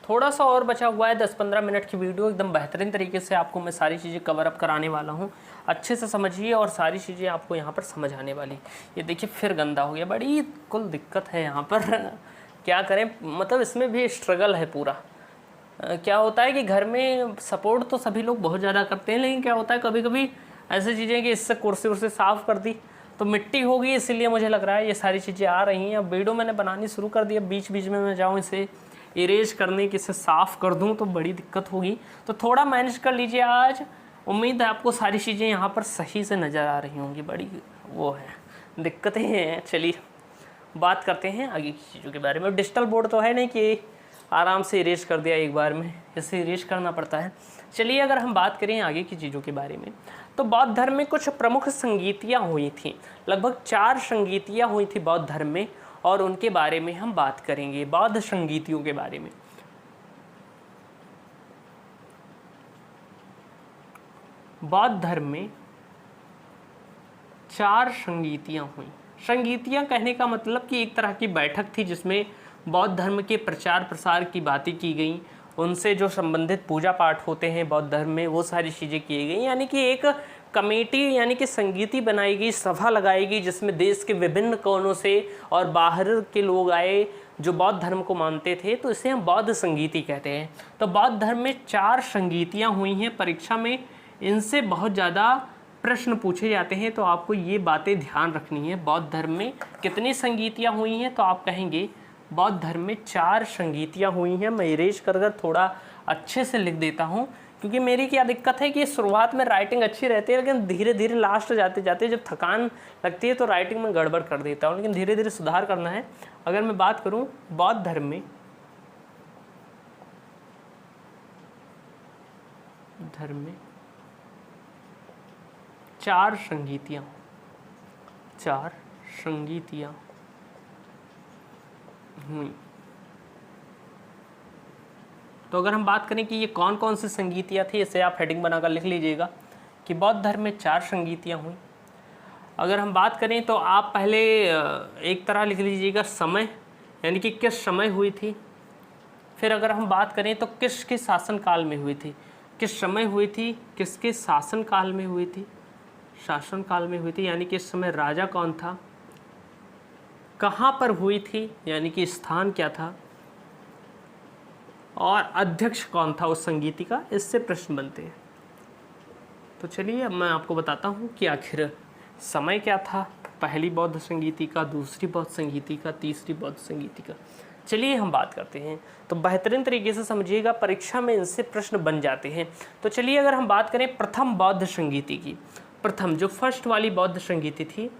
थोड़ा सा और बचा हुआ है, 10-15 मिनट की वीडियो। एकदम बेहतरीन तरीके से आपको मैं सारी चीज़ें कवर अप कराने वाला हूँ। अच्छे से समझिए और सारी चीज़ें आपको यहाँ पर समझ आने वाली। ये देखिए फिर गंदा हो गया, बड़ी कुल दिक्कत है यहाँ पर। क्या करें, मतलब इसमें भी स्ट्रगल है पूरा। क्या होता है कि घर में सपोर्ट तो सभी लोग बहुत ज़्यादा करते हैं, लेकिन क्या होता है कभी कभी ऐसी चीज़ें कि इससे कुर्सी उर्सी साफ़ कर दी तो मिट्टी होगी, इसीलिए मुझे लग रहा है ये सारी चीज़ें आ रही हैं। अब वीडियो मैंने बनानी शुरू कर दी, अब बीच बीच में मैं जाऊँ इसे इरेज करने की, इसे साफ़ कर दूं तो बड़ी दिक्कत होगी। तो थोड़ा मैनेज कर लीजिए आज। उम्मीद है आपको सारी चीज़ें यहाँ पर सही से नज़र आ रही होंगी। बड़ी वो है, दिक्कतें हैं। चलिए बात करते हैं आगे की चीज़ों के बारे में। डिजिटल बोर्ड तो है नहीं कि आराम से इरेज कर दिया एक बार में, इसे इरेज करना पड़ता है। चलिए अगर हम बात करें आगे की चीज़ों के बारे में, तो बौद्ध धर्म में कुछ प्रमुख संगीतियाँ हुई थीं। लगभग 4 संगीतियाँ हुई थी बौद्ध धर्म में, और उनके बारे में हम बात करेंगे, बौद्ध संगीतियों के बारे में। बौद्ध धर्म में 4 संगीतियाँ हुई। संगीतियाँ कहने का मतलब कि एक तरह की बैठक थी जिसमें बौद्ध धर्म के प्रचार प्रसार की बातें की गई, उनसे जो संबंधित पूजा पाठ होते हैं बौद्ध धर्म में वो सारी चीज़ें की गई। यानी कि एक कमेटी यानी कि संगीति बनाई गई, सभा लगाई गई जिसमें देश के विभिन्न कोनों से और बाहर के लोग आए जो बौद्ध धर्म को मानते थे, तो इसे हम बौद्ध संगीति कहते हैं। तो बौद्ध धर्म में 4 संगीतियाँ हुई हैं। परीक्षा में इनसे बहुत ज़्यादा प्रश्न पूछे जाते हैं, तो आपको ये बातें ध्यान रखनी है। बौद्ध धर्म में कितनी संगीतियाँ हुई हैं? तो आप कहेंगे बौद्ध धर्म में 4 संगीतियाँ हुई हैं। मैं इरेज कर थोड़ा अच्छे से लिख देता हूँ क्योंकि मेरी क्या दिक्कत है कि शुरुआत में राइटिंग अच्छी रहती है, लेकिन धीरे धीरे लास्ट जाते जाते जब थकान लगती है तो राइटिंग में गड़बड़ कर देता हूँ, लेकिन धीरे धीरे सुधार करना है। अगर मैं बात करूँ बौद्ध धर्म में चार संगीतियाँ हुई। तो अगर हम बात करें कि ये कौन कौन सी संगीतियाँ थी, इसे आप हेडिंग बनाकर लिख लीजिएगा कि बौद्ध धर्म में 4 संगीतियाँ हुई। अगर हम बात करें तो आप पहले एक तरह लिख लीजिएगा समय, यानी कि किस समय हुई थी। फिर अगर हम बात करें तो किसके शासनकाल में हुई थी, किस समय हुई थी, किसके शासनकाल में हुई थी, शासनकाल में हुई थी यानी कि इस समय राजा कौन था, कहाँ पर हुई थी यानी कि स्थान क्या था, और अध्यक्ष कौन था उस संगीति का। इससे प्रश्न बनते हैं। तो चलिए अब मैं आपको बताता हूँ कि आखिर समय क्या था पहली बौद्ध संगीति का, दूसरी बौद्ध संगीति का, तीसरी बौद्ध संगीति का। चलिए हम बात करते हैं। तो बेहतरीन तरीके से समझिएगा, परीक्षा में इनसे प्रश्न बन जाते हैं। तो चलिए अगर हम बात करें प्रथम बौद्ध संगीति की, प्रथम जो फर्स्ट वाली बौद्ध संगीति थी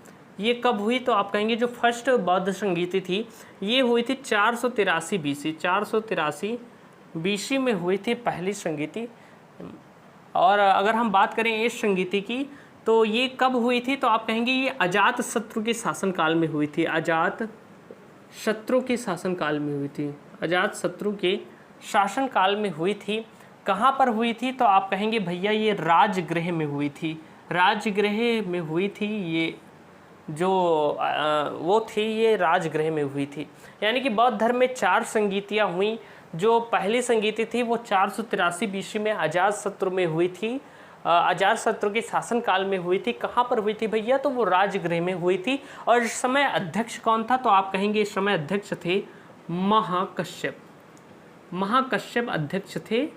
ये कब हुई, तो आप कहेंगे जो फर्स्ट बौद्ध संगीति थी ये हुई थी 483 बीसी, 483 बीसी में हुई थी पहली संगीति। और अगर हम बात करें इस संगीति की तो ये कब हुई थी, तो आप कहेंगे ये अजात शत्रु के शासनकाल में हुई थी, अजात शत्रु के शासनकाल में हुई थी, अजात शत्रु के शासनकाल में हुई थी। कहाँ पर हुई थी, तो आप कहेंगे भैया ये राजगृह में हुई थी, राजगृह में हुई थी। ये जो वो थी ये राजगृह में हुई थी। यानी कि बौद्ध धर्म में 4 संगीतियाँ हुई। जो पहली संगीति थी वो 483 बीसी में अजातशत्रु में हुई थी, अजातशत्रु के शासनकाल में हुई थी। कहाँ पर हुई थी भैया, तो वो राजगृह में हुई थी। और इस समय अध्यक्ष कौन था, तो आप कहेंगे इस समय अध्यक्ष थे महाकश्यप, महाकश्यप अध्यक्ष थे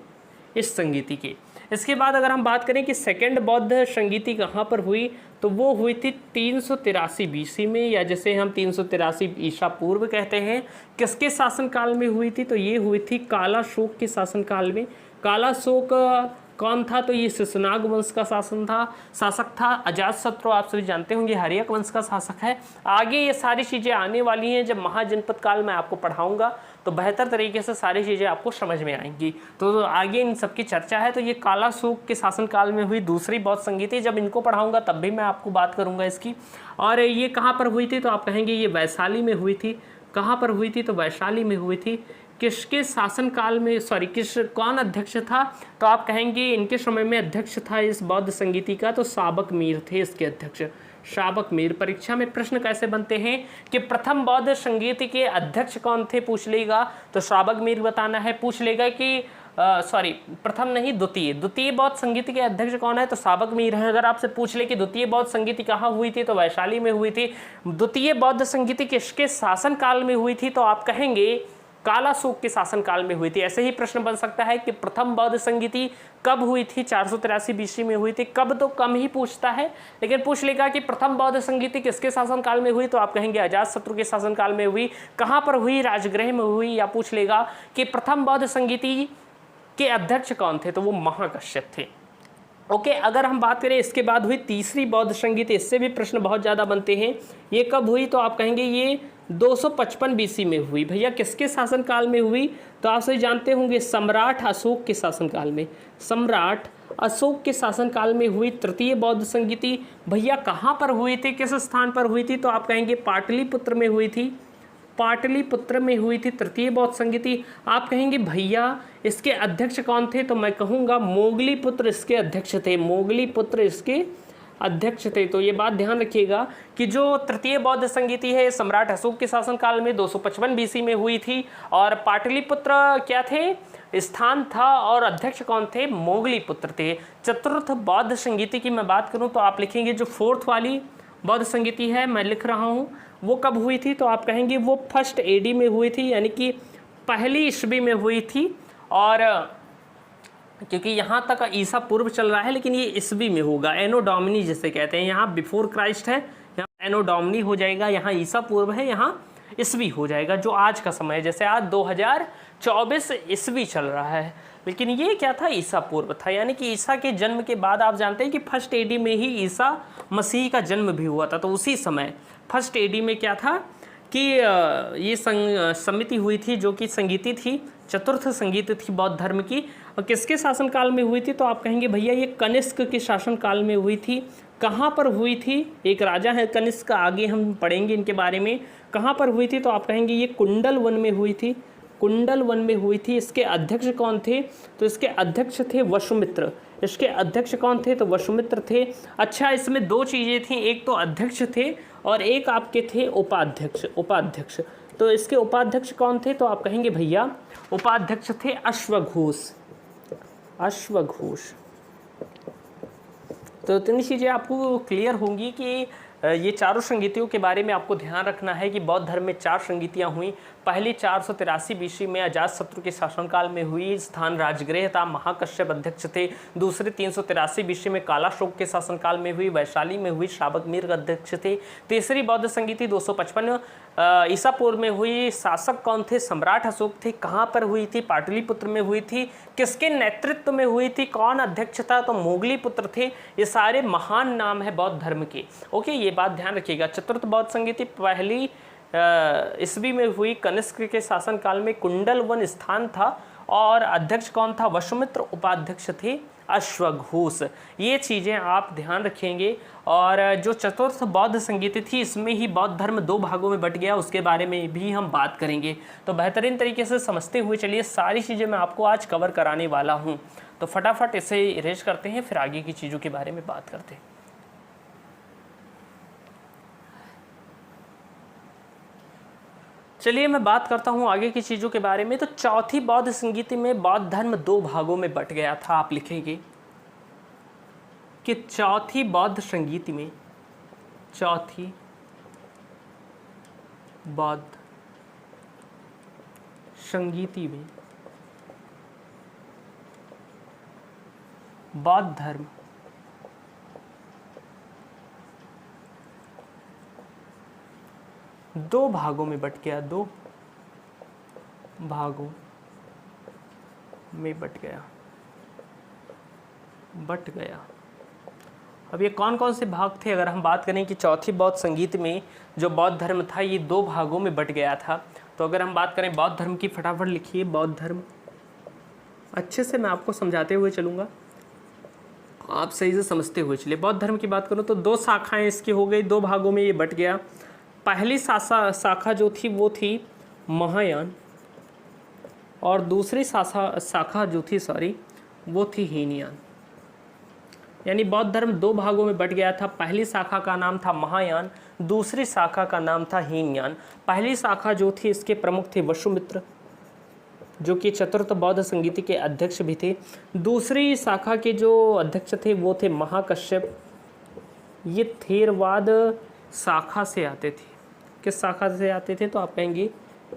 इस संगीति के। इसके बाद अगर हम बात करें कि सेकंड बौद्ध संगीति कहाँ पर हुई, तो वो हुई थी 383 बीसी में, या जैसे हम 383 ईसा पूर्व कहते हैं। किसके शासनकाल में हुई थी, तो ये हुई थी कालाशोक के शासनकाल में। कालाशोक कौन था, तो ये शिशुनाग वंश का शासक था। अजातशत्रु आप सभी जानते होंगे हर्यक वंश का शासक है। आगे ये सारी चीज़ें आने वाली हैं, जब महाजनपद काल में आपको पढ़ाऊंगा तो बेहतर तरीके से सारी चीज़ें आपको समझ में आएंगी। तो आगे इन सब की चर्चा है। तो ये कालाशोक के शासनकाल में हुई दूसरी बौद्ध संगीति, जब इनको पढ़ाऊंगा तब भी मैं आपको बात करूंगा इसकी। और ये कहाँ पर हुई थी, तो आप कहेंगे ये वैशाली में हुई थी। कहाँ पर हुई थी, तो वैशाली में हुई थी। किसके शासनकाल में, कौन अध्यक्ष था, तो आप कहेंगे इनके समय में अध्यक्ष था इस बौद्ध संगीति का, तो शाबक मीर थे इसके अध्यक्ष, शाबक मीर। परीक्षा में प्रश्न कैसे बनते हैं कि प्रथम बौद्ध संगीति के अध्यक्ष कौन थे पूछ लेगा, तो शाबक मीर बताना है। पूछ लेगा कि प्रथम नहीं द्वितीय बौद्ध संगीति के अध्यक्ष कौन है, तो शाबक मीर है। अगर आपसे पूछ ले कि द्वितीय बौद्ध संगीति कहाँ हुई थी, तो वैशाली में हुई थी। द्वितीय बौद्ध संगीति किसके शासनकाल में हुई थी, तो आप कहेंगे कालाशोक के शासनकाल में हुई थी। ऐसे ही प्रश्न बन सकता है कि प्रथम बौद्ध संगीति कब हुई थी, 483 बीसी में हुई थी। कब तो कम ही पूछता है, लेकिन पूछ लेगा कि प्रथम बौद्ध संगीति किसके शासनकाल में हुई, तो आप कहेंगे अजातशत्रु के शासनकाल में हुई। कहाँ पर हुई, राजगृह में हुई। या पूछ लेगा कि प्रथम बौद्ध संगीति के अध्यक्ष कौन थे, तो वो महाकश्यप थे। ओके, अगर हम बात करें इसके बाद हुई तीसरी बौद्ध संगीति, इससे भी प्रश्न बहुत ज़्यादा बनते हैं। ये कब हुई, तो आप कहेंगे ये 255 बीसी में हुई। भैया किसके शासनकाल में हुई, तो आप सही जानते होंगे सम्राट अशोक के शासनकाल में, सम्राट अशोक के शासनकाल में हुई तृतीय बौद्ध संगीति। भैया कहाँ पर हुई थी, किस स्थान पर हुई थी, तो आप कहेंगे पाटलिपुत्र में हुई थी, पाटलिपुत्र में हुई थी तृतीय बौद्ध संगीति। आप कहेंगे भैया इसके अध्यक्ष कौन थे, तो मैं कहूँगा मोगलीपुत्र इसके अध्यक्ष थे, मोगलीपुत्र इसके अध्यक्ष थे। तो ये बात ध्यान रखिएगा कि जो तृतीय बौद्ध संगीति है सम्राट अशोक के शासनकाल में 255 बीसी में हुई थी, और पाटलिपुत्र क्या थे, स्थान था, और अध्यक्ष कौन थे, मोगलीपुत्र थे। चतुर्थ बौद्ध संगीति की मैं बात करूं तो आप लिखेंगे जो फोर्थ वाली बौद्ध संगीति है मैं लिख रहा हूं वो कब हुई थी, तो आप कहेंगे वो फर्स्ट एडी में हुई थी, यानी कि पहली ईस्वी में हुई थी। और क्योंकि यहाँ तक ईसा पूर्व चल रहा है, लेकिन ये ईस्वी में होगा, एनो डोमिनी जिसे कहते हैं। यहाँ बिफोर क्राइस्ट है, यहाँ एनो डोमिनी हो जाएगा, यहाँ ईसा पूर्व है, यहाँ ईस्वी हो जाएगा, जो आज का समय है। जैसे आज 2024 ईस्वी चल रहा है, लेकिन ये क्या था, ईसा पूर्व था, यानी कि ईसा के जन्म के बाद आप जानते हैं कि फर्स्ट एडी में ही ईसा मसीह का जन्म भी हुआ था। तो उसी समय फर्स्ट एडी में क्या था कि ये समिति हुई थी जो कि संगीति थी, चतुर्थ संगीति थी बौद्ध धर्म की। और किसके शासनकाल में हुई थी, तो आप कहेंगे भैया ये कनिष्क के शासनकाल में हुई थी। कहाँ पर हुई थी, एक राजा है कनिष्क, आगे हम पढ़ेंगे इनके बारे में। कहाँ पर हुई थी, तो आप कहेंगे ये कुंडल वन में हुई थी, कुंडल वन में हुई थी। इसके अध्यक्ष कौन थे, तो इसके अध्यक्ष थे वसुमित्र। इसके अध्यक्ष कौन थे, तो वसुमित्र थे। अच्छा, इसमें दो चीज़ें थी, एक तो अध्यक्ष थे और एक आपके थे उपाध्यक्ष। उपाध्यक्ष, तो इसके उपाध्यक्ष कौन थे, तो आप कहेंगे भैया उपाध्यक्ष थे अश्वघोष। अश्वघोष। तो इतनी चीज़ें आपको क्लियर होंगी कि ये चारों संगीतियों के बारे में आपको ध्यान रखना है कि बौद्ध धर्म में 4 संगीतियाँ हुई। पहली 483 बीसी में अजातशत्रु के शासनकाल में हुई, स्थान राजगृह था, महाकश्यप अध्यक्ष थे। दूसरे 383 बीसी में कालाशोक के शासनकाल में हुई, वैशाली में हुई, शावक मिर्ग अध्यक्ष थे। तीसरी बौद्ध संगीति 255 ईसा पूर्व में हुई। शासक कौन थे, सम्राट अशोक थे। कहाँ पर हुई थी, पाटलिपुत्र में हुई थी। किसके नेतृत्व में हुई थी, कौन अध्यक्ष था, तो मोगली पुत्र थे। ये सारे महान नाम है बौद्ध धर्म के। ओके, ये बात ध्यान रखिएगा। चतुर्थ बौद्ध संगीति पहली ईस्वी में हुई, कनिष्क के शासनकाल में, कुंडल वन स्थान था और अध्यक्ष कौन था, वसुमित्र। उपाध्यक्ष थे अश्वघोष। ये चीज़ें आप ध्यान रखेंगे। और जो चतुर्थ बौद्ध संगीति थी, इसमें ही बौद्ध धर्म 2 भागों में बट गया, उसके बारे में भी हम बात करेंगे। तो बेहतरीन तरीके से समझते हुए चलिए, सारी चीज़ें मैं आपको आज कवर कराने वाला हूँ। तो फटाफट इसे इरेज करते हैं, फिर आगे की चीज़ों के बारे में बात करते हैं। चलिए मैं बात करता हूँ आगे की चीज़ों के बारे में। तो चौथी बौद्ध संगीति में बौद्ध धर्म 2 भागों में बट गया था। आप लिखेंगे कि चौथी बौद्ध संगीति में, चौथी बौद्ध संगीति में बौद्ध धर्म दो भागों में बट गया, 2 भागों में बट गया। अब ये कौन कौन से भाग थे, अगर हम बात करें कि चौथी बौद्ध संगीत में जो बौद्ध धर्म था ये 2 भागों में बट गया था। तो अगर हम बात करें बौद्ध धर्म की, फटाफट लिखिए बौद्ध धर्म। अच्छे से मैं आपको समझाते हुए चलूँगा, आप सही से समझते हुए चलिए। बौद्ध धर्म की बात करूँ तो 2 शाखाएँ इसकी हो गई, 2 भागों में ये बट गया। पहली शाखा जो थी वो थी महायान और दूसरी शाखा जो थी वो थी हीनयान। यानी बौद्ध धर्म 2 भागों में बट गया था। पहली शाखा का नाम था महायान, दूसरी शाखा का नाम था हीनयान। पहली शाखा जो थी इसके प्रमुख थे वसुमित्र, जो कि चतुर्थ बौद्ध संगीति के अध्यक्ष भी थे। दूसरी शाखा के जो अध्यक्ष थे वो थे महाकश्यप। ये थेरवाद शाखा से आते थे। किस शाखा से आते थे, तो आप कहेंगे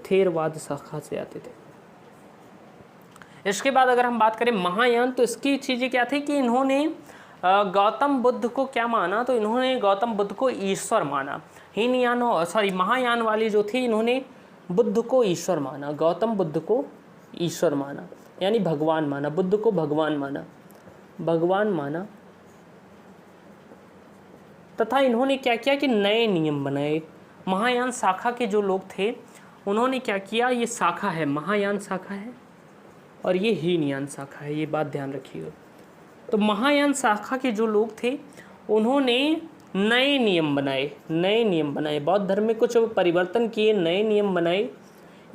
थेरवाद शाखा से आते थे। इसके बाद अगर हम बात करें महायान, तो इसकी चीज़ें क्या थी कि इन्होंने गौतम बुद्ध को क्या माना, तो इन्होंने गौतम बुद्ध को ईश्वर माना। महायान वाली जो थी, इन्होंने बुद्ध को ईश्वर माना, गौतम बुद्ध को ईश्वर माना, यानी भगवान माना, बुद्ध को भगवान माना। तथा इन्होंने क्या किया कि नए नियम बनाए। महायान शाखा के जो लोग थे उन्होंने क्या किया, ये शाखा है, महायान शाखा है और ये हीनयान शाखा है, ये बात ध्यान रखिएगा। तो महायान शाखा के जो लोग थे उन्होंने नए नियम बनाए, बौद्ध धर्म में कुछ परिवर्तन किए, नए नियम बनाए।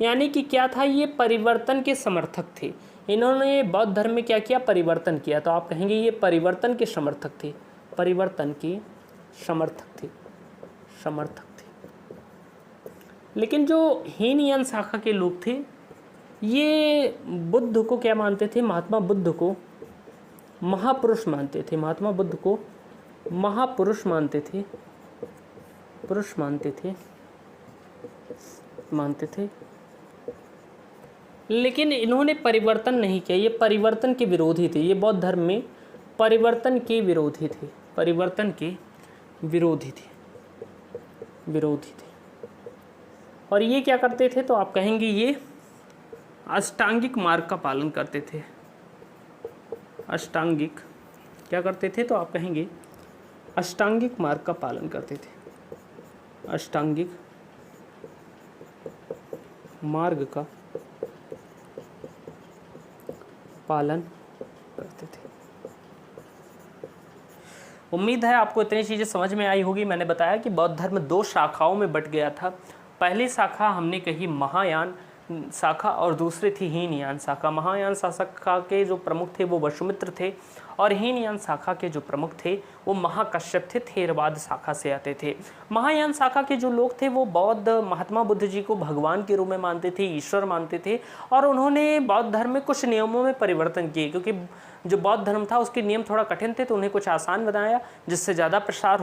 यानी कि क्या था, ये परिवर्तन के समर्थक थे। इन्होंने बौद्ध धर्म में क्या किया, परिवर्तन किया। तो आप कहेंगे ये परिवर्तन के समर्थक थे, समर्थक थे। लेकिन जो हीनयान शाखा के लोग थे ये बुद्ध को क्या मानते थे, महात्मा बुद्ध को महापुरुष मानते थे, मानते थे। लेकिन इन्होंने परिवर्तन नहीं किया, ये परिवर्तन के विरोधी थे। ये बौद्ध धर्म में परिवर्तन के विरोधी थे। और ये क्या करते थे, तो आप कहेंगे ये अष्टांगिक मार्ग का पालन करते थे। अष्टांगिक क्या करते थे, तो आप कहेंगे अष्टांगिक मार्ग का पालन करते थे, अष्टांगिक मार्ग का पालन करते थे। उम्मीद है आपको इतनी चीज़ें समझ में आई होगी। मैंने बताया कि बौद्ध धर्म 2 शाखाओं में बट गया था। पहली शाखा हमने कही महायान शाखा और दूसरी थी हीनयान शाखा। महायान शाखा के जो प्रमुख थे वो वसुमित्र थे और हीनयान शाखा के जो प्रमुख थे वो महाकश्यप थे, थेरवाद शाखा से आते थे। महायान शाखा के जो लोग थे वो बौद्ध महात्मा बुद्ध जी को भगवान के रूप में मानते थे, ईश्वर मानते थे और उन्होंने बौद्ध धर्म में कुछ नियमों में परिवर्तन किए, क्योंकि जो बौद्ध धर्म था उसके नियम थोड़ा कठिन थे तो उन्हें कुछ आसान बनाया जिससे ज़्यादा प्रसार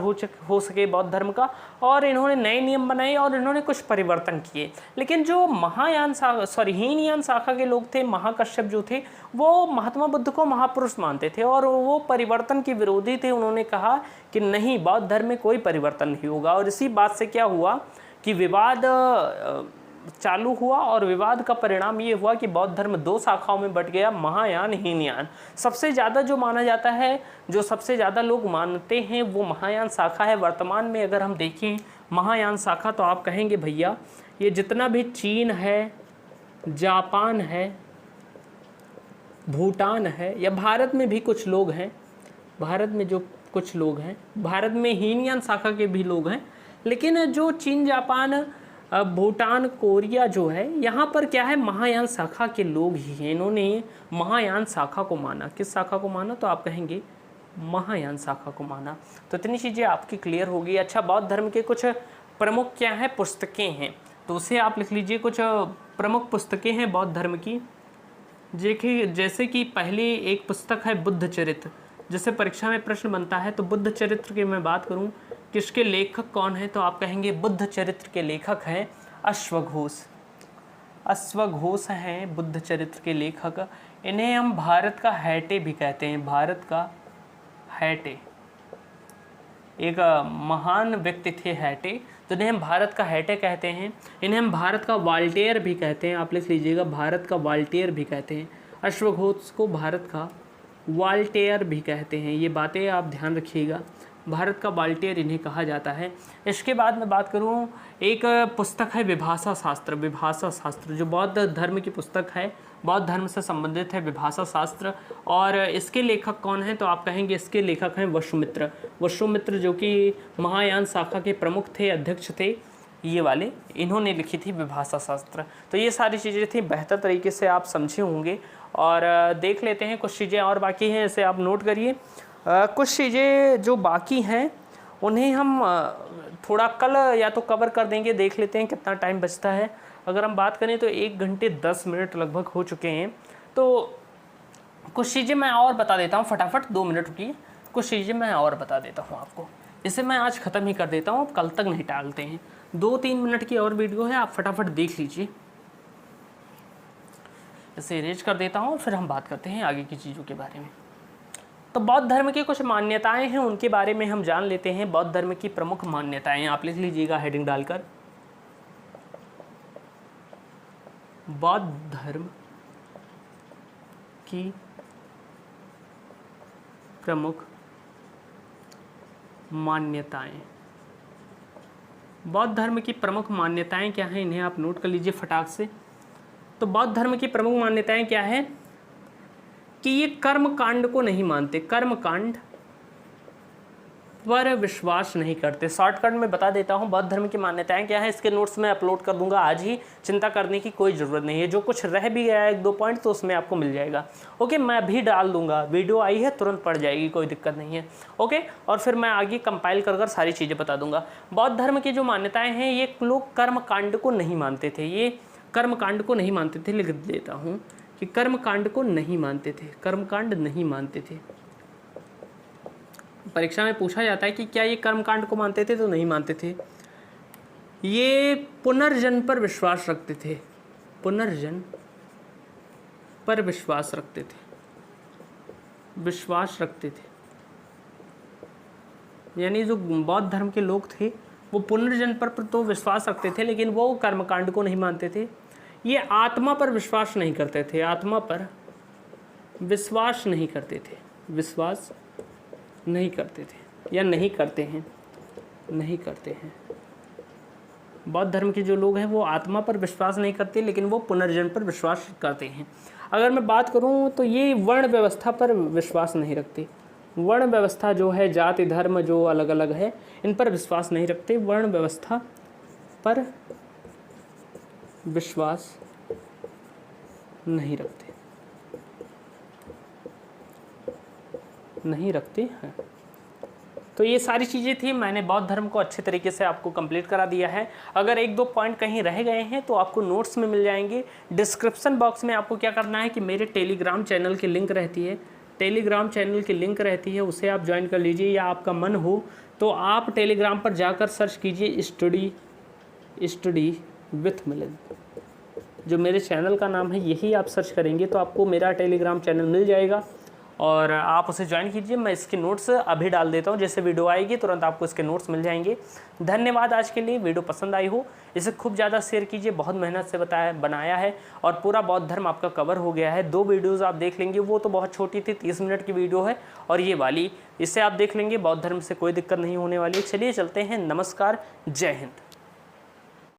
हो सके बौद्ध धर्म का, और इन्होंने नए नियम बनाए और इन्होंने कुछ परिवर्तन किए। लेकिन जो हीनयान शाखा के लोग थे, महाकश्यप जो थे, वो महात्मा बुद्ध को महापुरुष मानते थे और वो परिवर्तन के विरोधी थे। उन्होंने कहा कि नहीं, बौद्ध धर्म में कोई परिवर्तन नहीं होगा, और इसी बात से क्या हुआ कि विवाद चालू हुआ और विवाद का परिणाम ये हुआ कि बौद्ध धर्म 2 शाखाओं में बट गया, महायान हीनयान। सबसे ज़्यादा जो माना जाता है, जो सबसे ज़्यादा लोग मानते हैं वो महायान शाखा है। वर्तमान में अगर हम देखें महायान शाखा तो आप कहेंगे भैया ये जितना भी चीन है, जापान है, भूटान है, या भारत में भी कुछ लोग हैं, भारत में जो कुछ लोग हैं, भारत में हीनयान शाखा के भी लोग हैं, लेकिन जो चीन, जापान, भूटान, कोरिया जो है, यहाँ पर क्या है, महायान शाखा के लोग ही हैं। इन्होंने महायान शाखा को माना। किस शाखा को माना, तो आप कहेंगे महायान शाखा को माना। तो इतनी चीज़ें आपकी क्लियर होगी। अच्छा, बौद्ध धर्म के कुछ प्रमुख क्या है, पुस्तकें हैं, तो उसे आप लिख लीजिए। कुछ प्रमुख पुस्तकें हैं बौद्ध धर्म की, जैसे कि पहली एक पुस्तक है बुद्ध चरित्र। जैसे परीक्षा में प्रश्न बनता है तो बुद्ध चरित्र की मैं बात करूं, किसके लेखक कौन है, तो आप कहेंगे बुद्ध चरित्र के लेखक हैं अश्वघोष। अश्वघोष हैं बुद्ध चरित्र के लेखक। इन्हें हम भारत का हैटे भी कहते हैं, भारत का हैटे। एक महान व्यक्ति थे हैटे, तो इन्हें हम भारत का हैटे कहते हैं। इन्हें हम भारत का वाल्टेयर भी कहते हैं, आप लिख लीजिएगा, भारत का वाल्टेयर भी कहते हैं। अश्वघोष को भारत का वाल्टेयर भी कहते हैं। ये बातें आप ध्यान रखिएगा, भारत का वाल्टेयर इन्हें कहा जाता है। इसके बाद मैं बात करूं, एक पुस्तक है विभाषा शास्त्र। विभाषा शास्त्र जो बौद्ध धर्म की पुस्तक है, बौद्ध धर्म से संबंधित है विभाषा शास्त्र, और इसके लेखक कौन हैं, तो आप कहेंगे इसके लेखक हैं वसुमित्र। वसुमित्र जो कि महायान शाखा के प्रमुख थे, अध्यक्ष थे, ये वाले, इन्होंने लिखी थी विभाषा शास्त्र। तो ये सारी चीज़ें थी, बेहतर तरीके से आप समझे होंगे। और देख लेते हैं कुछ चीज़ें और बाकी हैं, इसे आप नोट करिए। कुछ चीज़ें जो बाकी हैं उन्हें हम थोड़ा कल या तो कवर कर देंगे। देख लेते हैं कितना टाइम बचता है। अगर हम बात करें तो 1 घंटे 10 मिनट लगभग हो चुके हैं। तो कुछ चीज़ें मैं और बता देता हूँ फटाफट, 2 मिनट रुकिए। कुछ चीज़ें मैं और बता देता हूँ आपको, इसे मैं आज ख़त्म ही कर देता हूँ, अब कल तक नहीं टालते हैं। 2-3 मिनट की और वीडियो है, आप फटाफट देख लीजिए। इसे इरेज कर देता हूँ, फिर हम बात करते हैं आगे की चीज़ों के बारे में। तो बौद्ध धर्म की कुछ मान्यताएं हैं, उनके बारे में हम जान लेते हैं। बौद्ध धर्म की प्रमुख मान्यताएं आप लिख लीजिएगा हेडिंग डालकर, बौद्ध धर्म की प्रमुख मान्यताएं। बौद्ध धर्म की प्रमुख मान्यताएं क्या हैं, इन्हें आप नोट कर लीजिए फटाक से। तो बौद्ध धर्म की प्रमुख मान्यताएं क्या है कि ये कर्म कांड को नहीं मानते, कर्म कांड पर विश्वास नहीं करते। शॉर्टकट में बता देता हूँ बौद्ध धर्म की मान्यताएं क्या है, इसके नोट्स में अपलोड कर दूंगा आज ही, चिंता करने की कोई ज़रूरत नहीं है। जो कुछ रह भी गया है 1-2 पॉइंट तो उसमें आपको मिल जाएगा। ओके, मैं भी डाल दूंगा, वीडियो आई है तुरंत पड़ जाएगी, कोई दिक्कत नहीं है। ओके, और फिर मैं आगे कंपाइल कर सारी चीज़ें बता दूंगा। बौद्ध धर्म की जो मान्यताएँ हैं, ये लोग कर्म कांड को नहीं मानते थे, ये कर्म कांड को नहीं मानते थे। लिख देता हूँ कि कर्म कांड को नहीं मानते थे, कर्म कांड नहीं मानते थे। परीक्षा में पूछा जाता है कि क्या ये कर्म कांड को मानते थे, तो नहीं मानते थे। ये पुनर्जन्म पर विश्वास रखते थे, पुनर्जन्म पर विश्वास रखते थे, विश्वास रखते थे। यानी जो बौद्ध धर्म के लोग थे वो पुनर्जन्म पर तो विश्वास रखते थे, लेकिन वो कर्मकांड को नहीं मानते थे। ये आत्मा पर विश्वास नहीं करते थे, आत्मा पर विश्वास नहीं करते थे, विश्वास नहीं करते थे या नहीं करते हैं, नहीं करते हैं। बौद्ध धर्म के जो लोग हैं वो आत्मा पर विश्वास नहीं करते, लेकिन वो पुनर्जन्म पर विश्वास करते हैं। अगर मैं बात करूं तो ये वर्ण व्यवस्था पर विश्वास नहीं रखते। वर्ण व्यवस्था जो है, जाति धर्म जो अलग अलग है, इन पर विश्वास नहीं रखते। वर्ण व्यवस्था पर विश्वास नहीं रखते, नहीं रखते हैं। तो ये सारी चीज़ें थी, मैंने बौद्ध धर्म को अच्छे तरीके से आपको कंप्लीट करा दिया है। अगर एक दो पॉइंट कहीं रह गए हैं तो आपको नोट्स में मिल जाएंगे। डिस्क्रिप्शन बॉक्स में आपको क्या करना है कि मेरे टेलीग्राम चैनल की लिंक रहती है, टेलीग्राम चैनल की लिंक रहती है, उसे आप ज्वाइन कर लीजिए। या आपका मन हो तो आप टेलीग्राम पर जाकर सर्च कीजिए स्टडी विथ मिलिंद, जो मेरे चैनल का नाम है, यही आप सर्च करेंगे तो आपको मेरा टेलीग्राम चैनल मिल जाएगा और आप उसे ज्वाइन कीजिए। मैं इसके नोट्स अभी डाल देता हूँ, जैसे वीडियो आएगी तुरंत आपको इसके नोट्स मिल जाएंगे। धन्यवाद आज के लिए। वीडियो पसंद आई हो इसे खूब ज़्यादा शेयर कीजिए, बहुत मेहनत से बनाया है और पूरा बौद्ध धर्म आपका कवर हो गया है। 2 वीडियोज़ आप देख लेंगे, वो तो बहुत छोटी थी, 30 मिनट की वीडियो है, और ये वाली, इससे आप देख लेंगे बौद्ध धर्म से कोई दिक्कत नहीं होने वाली। चलिए चलते हैं, नमस्कार, जय हिंद।